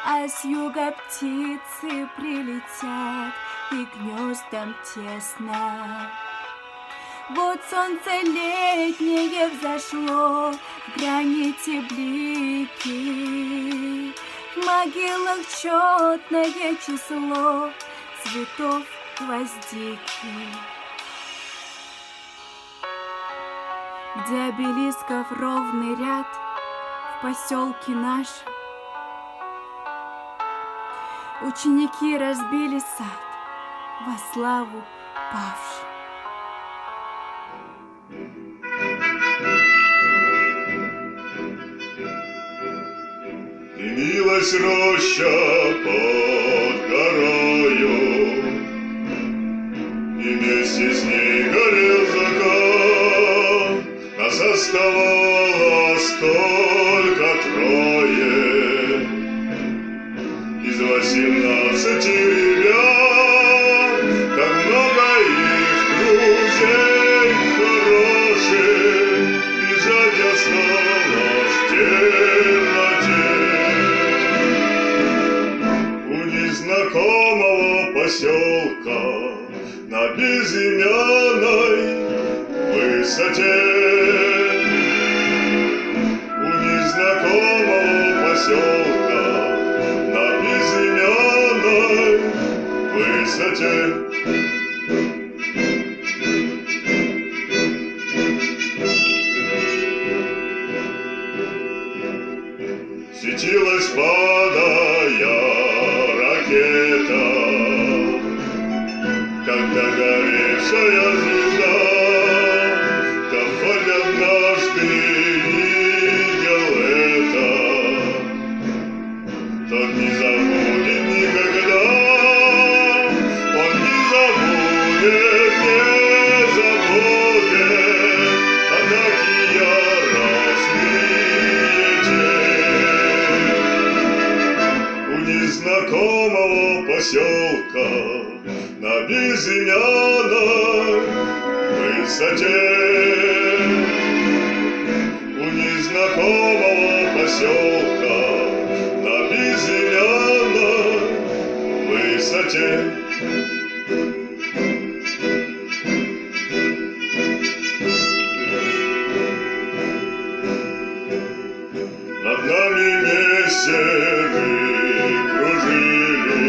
а с юга птицы прилетят и гнездам тесно. Вот солнце летнее взошло, в граните блики, в могилах четное число цветов гвоздики. Где обелисков ровный ряд в поселке нашем, ученики разбили сад во славу павшим. Дымилась роща под горою, и вместе с ней горел закат. Нас оставалось только трое из 18 ребят, как много их друзей хороших, бежать осталось в темноте. У незнакомого поселка на безымянной высоте, у незнакомого поселка на безымянной высоте. Светилась, падая, ракета, как догоревшая звезда. Кто хоть однажды видел это, тот не забудет никогда. Он не забудет, не забудет, а такие яростные день. У незнакомого поселка на безымянной высоте, у незнакомого поселка на безымянной высоте. Над нами мессеры кружили,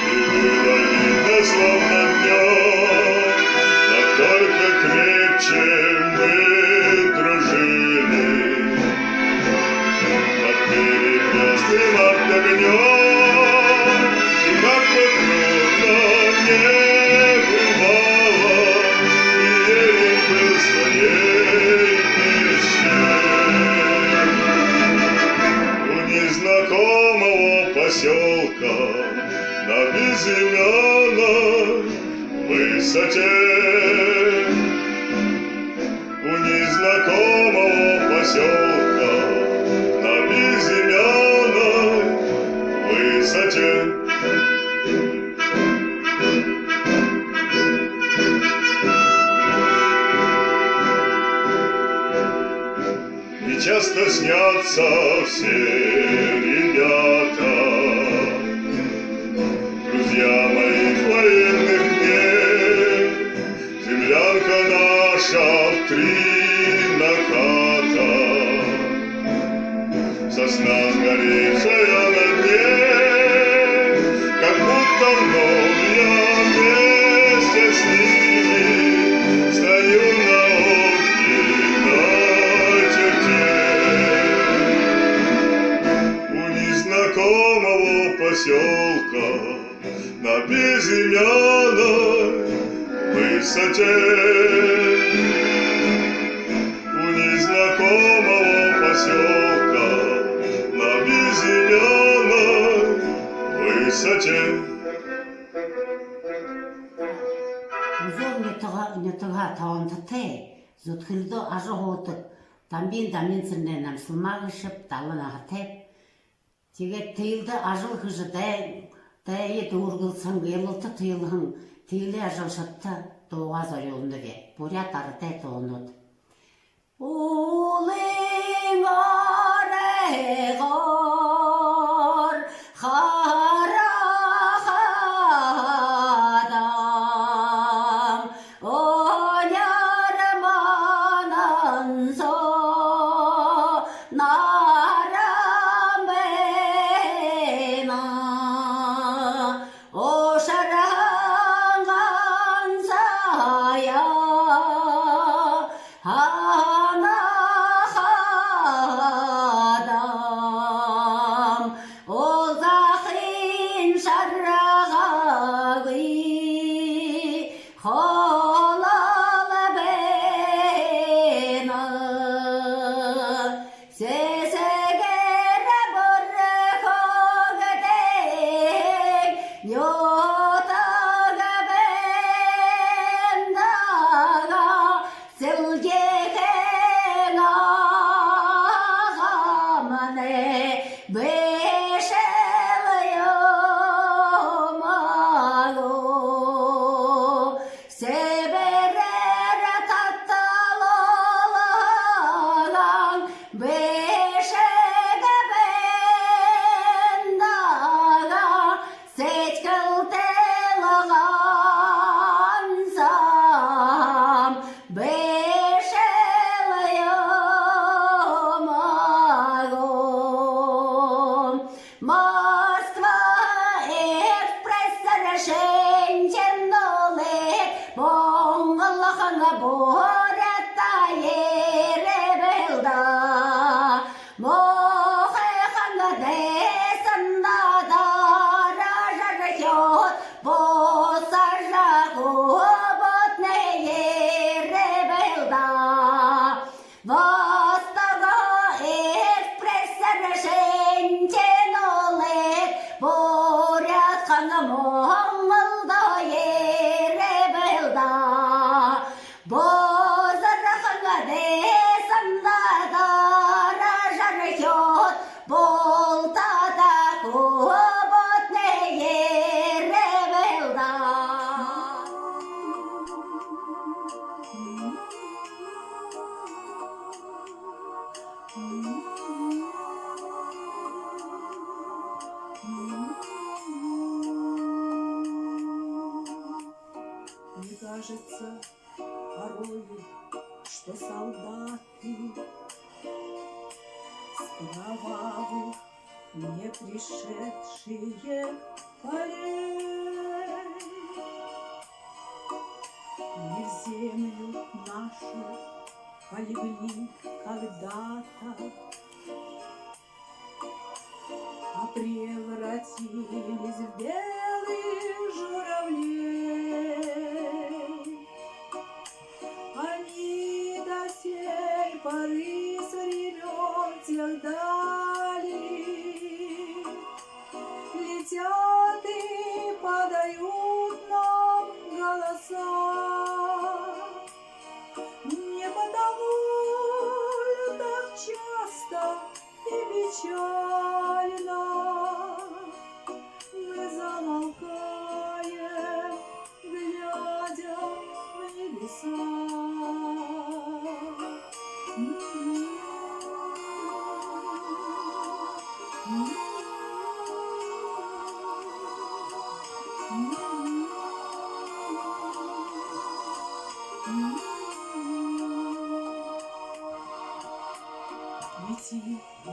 и было видно, словно днем, но только крепче мы дружили. Под перекрестным огнем, и как бы трудно мне бывало, и верен был своей мечте. У незнакомого поселка на безымянной высоте, у незнакомого поселка на безымянной высоте. И часто снятся все ребята, друзья моих военных дней. Землянка наша в сосна сгоревшая на дне, как будто вновь я вместе с ними стою на огненной черте. У незнакомого поселка на безымянной высоте, у незнакомого поселка на безымянной высоте. Узор не тога таонтате, зутхилдо ажоготык, тамбин сырненам сылмагышып, талын ағатеп. Теге тыйлды ажыл хыжы дәйет ургылсың, елылты тыйлығың, тыйлы ажыл шытты, тоғаз ойылындығы, бурят арытай тоғынуд. Улың арығыр, қарақадам, ойарманын сонарымена, ошараңған сая, анахадам, ол захин шаррағави, холалы бена, сесегері бұры когдек, йотағы бендаға, сілгекен ағамыне, бешелі йомағу, себерер татталалаған, бешегі бендаға, сеткілтеліған сам, бешелі йомағу. Москва экспрессор шенчендолет, боңғылықыңа боратта еребелда, моқиқыңа десында дара жархет, боса жағу ботне еребелда. Востога экспрессор шенчендолет, борятқаңа моңғылда еребелда. Бозарқаңа десында дара жархет, болтада ботне еребелда. Мне кажется порой, что солдаты с кровавых не пришедшие полей не в землю нашу полегли когда-то, а превратились в белых журавлей. Они до сей поры с времен тех далей летят и подают нам голоса. Не потому ли так часто и печально мы замолкаем, глядя в небеса. Лети,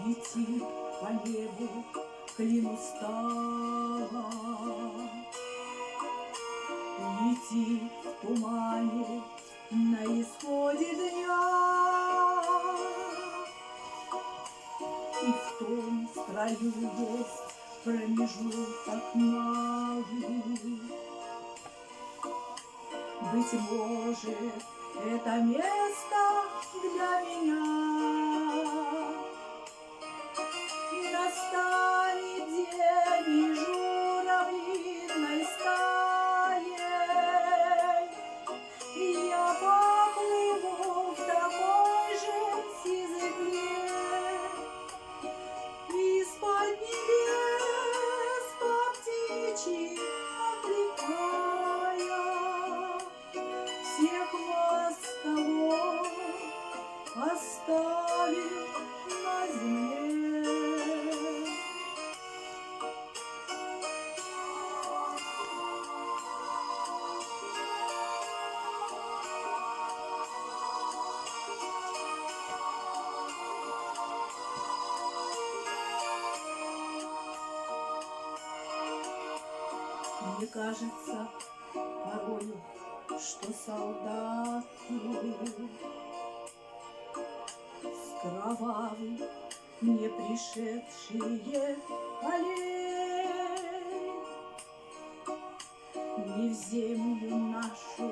летит по небу клин устава, летит в тумане на исходе дня. И в том строю есть промежуток малый. Быть может, это место для меня. И настанет день, и журавлиной стаей я поплыву в такой же сизый плед. Из-под небес по птичьи окликая, всех вас, кого оставит на земле. Мне кажется порою, что солдаты с кровавым не пришедшие полей не в землю нашу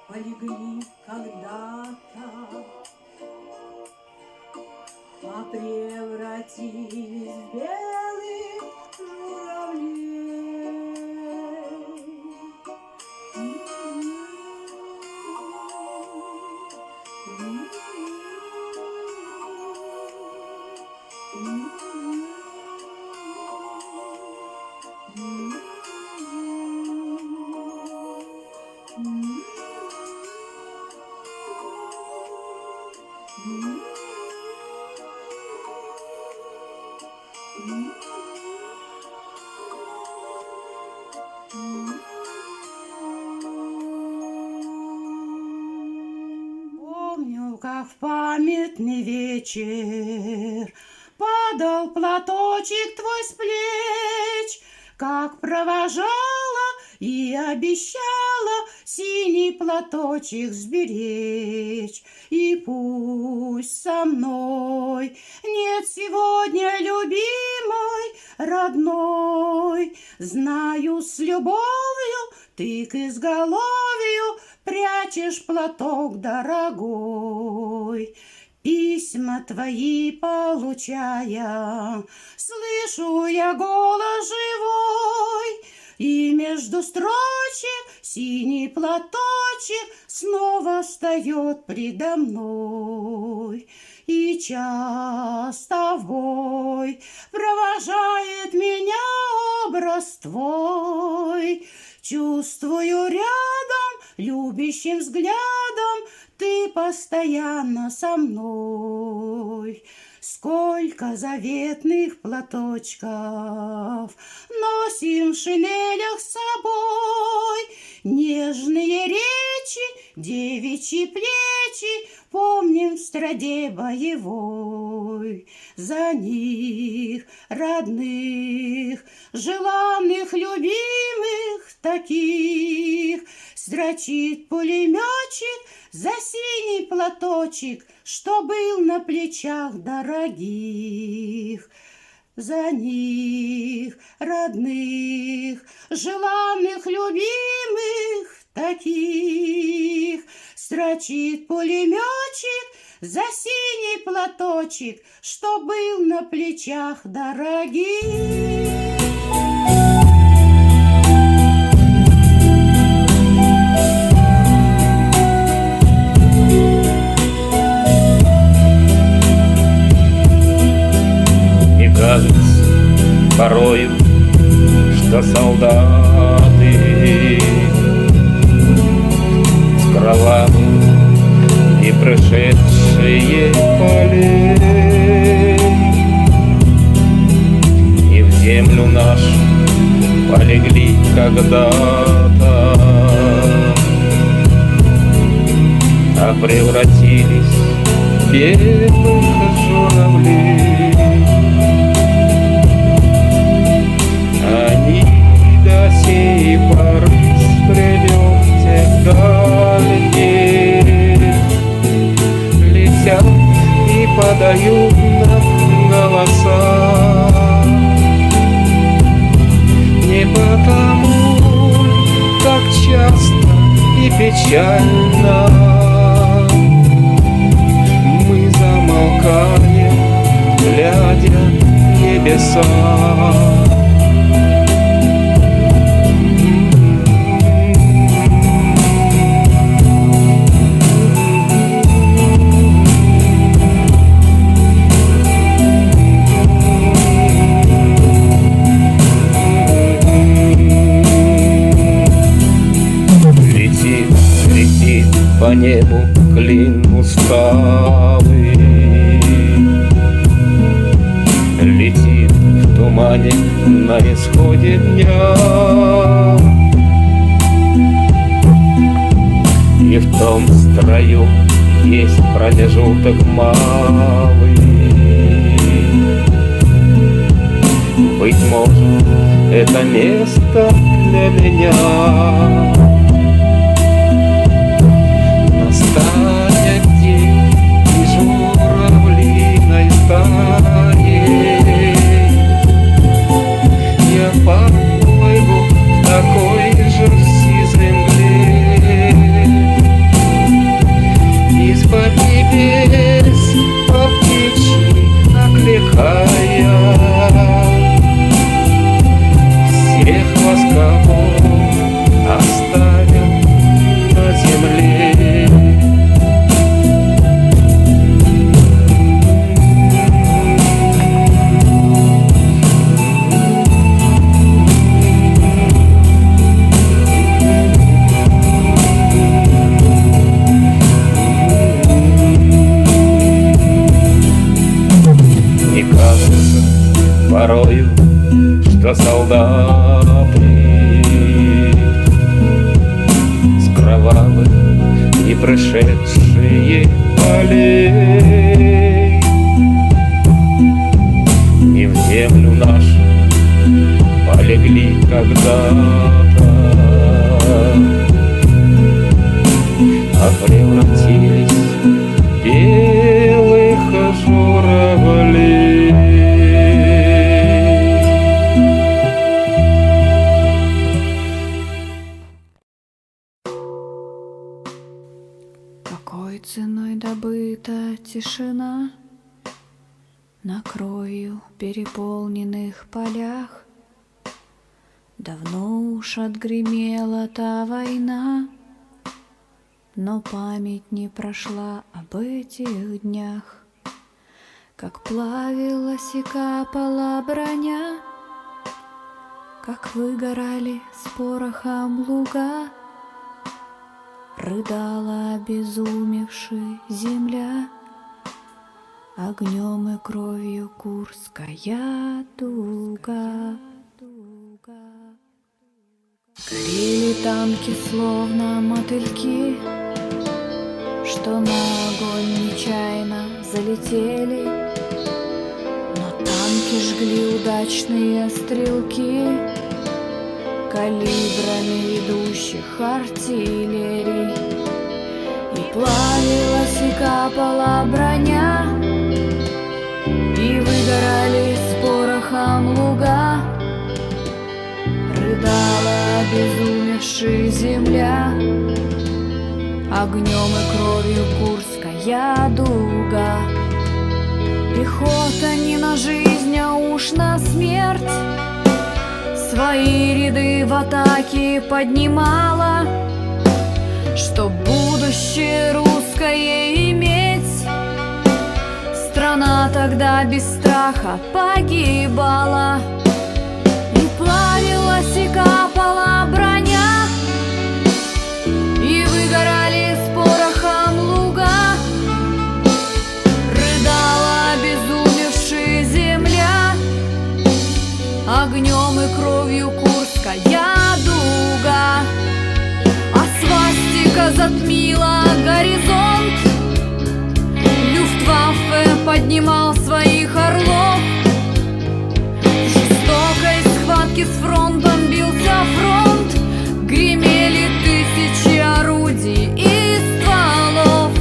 полегли когда-то, а превратились в белых журавлей. Помню, как в памятный вечер падал платочек твой с плеч, как провожала и обещала синий платочек сберечь. И пусть со мной нет сегодня любимой, родной, знаю, с любовью ты к изголовью прячешь платок дорогой. Письма твои получая, слышу я голос живой, и между строчек синий платочек снова встает предо мной. И часто в бой провожает меня образ твой. Чувствую рядом, любящим взглядом, ты постоянно со мной. Сколько заветных платочков носим в шинелях с собой. Нежные речи, девичьи плечи помним в страде боевой. За них, родных, желанных, любимых таких, строчит пулеметчик за синий платочек, что был на плечах дорогих. За них, родных, желанных, любимых таких, строчит пулеметчик за синий платочек, что был на плечах дорогих. Кажется порою, что солдаты с кровавым не прошедшие полей и в землю нашу полегли когда-то, а превратились в белых журавлей. печально. Мы замолкаем, глядя в небеса. Летит по небу клин усталый, летит в тумане на исходе дня. И в том строю есть промежуток малый. Быть может, это место для меня. Настанет день, и журавлиной стаей я поплыву в такой же сизой мгле. Из-под небес по птичьи окликая всех восковых оставил на земле. Мне кажется порою, что солдаты с кровавых и прошедшие полей не в землю нашу полегли когда-то, а превратились в белых журавлей. Какой ценой добыта тишина на кровью переполненных полях? Давно уж отгремела та война, но память не прошла об этих днях. Как плавилась и капала броня, как выгорали с порохом луга, рыдала обезумевшая земля, огнем и кровью Курская дуга. Горели танки, словно мотыльки, что на огонь нечаянно залетели, но танки жгли удачные стрелки калибрами ведущих артиллерий. И плавилась и капала броня, и выгорали с порохом луга, рыдала обезумевшая земля, огнем и кровью Курская дуга. Пехота не на жизнь, а уж на смерть свои ряды в атаке поднимала, чтоб будущее русское иметь. Страна тогда без страха погибала, и плавилась и капала броня, и выгорали с порохом луга, рыдала обезумевшая земля, огнем и кровью Курская дуга. А свастика затмила горизонт, Люфтваффе поднимал своих орлов. В жестокой схватке с фронтом бился фронт, гремели тысячи орудий и стволов.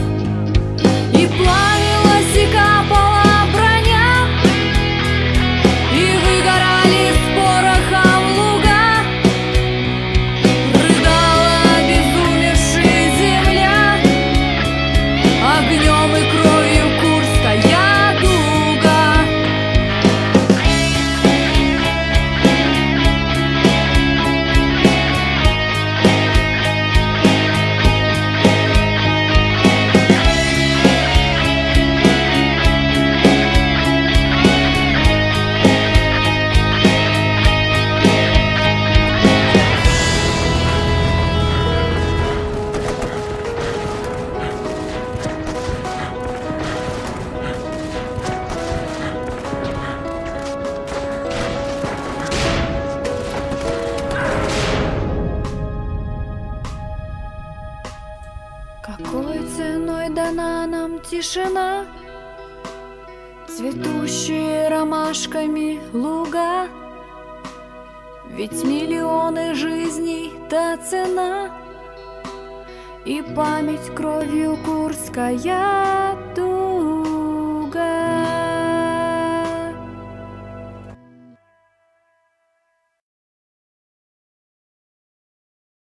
И плавилась и капала броня, и выгорали с порохом луга, рыдала обезумевшая земля, тишина, цветущие ромашками луга. Ведь миллионы жизней — та цена, и память кровью Курская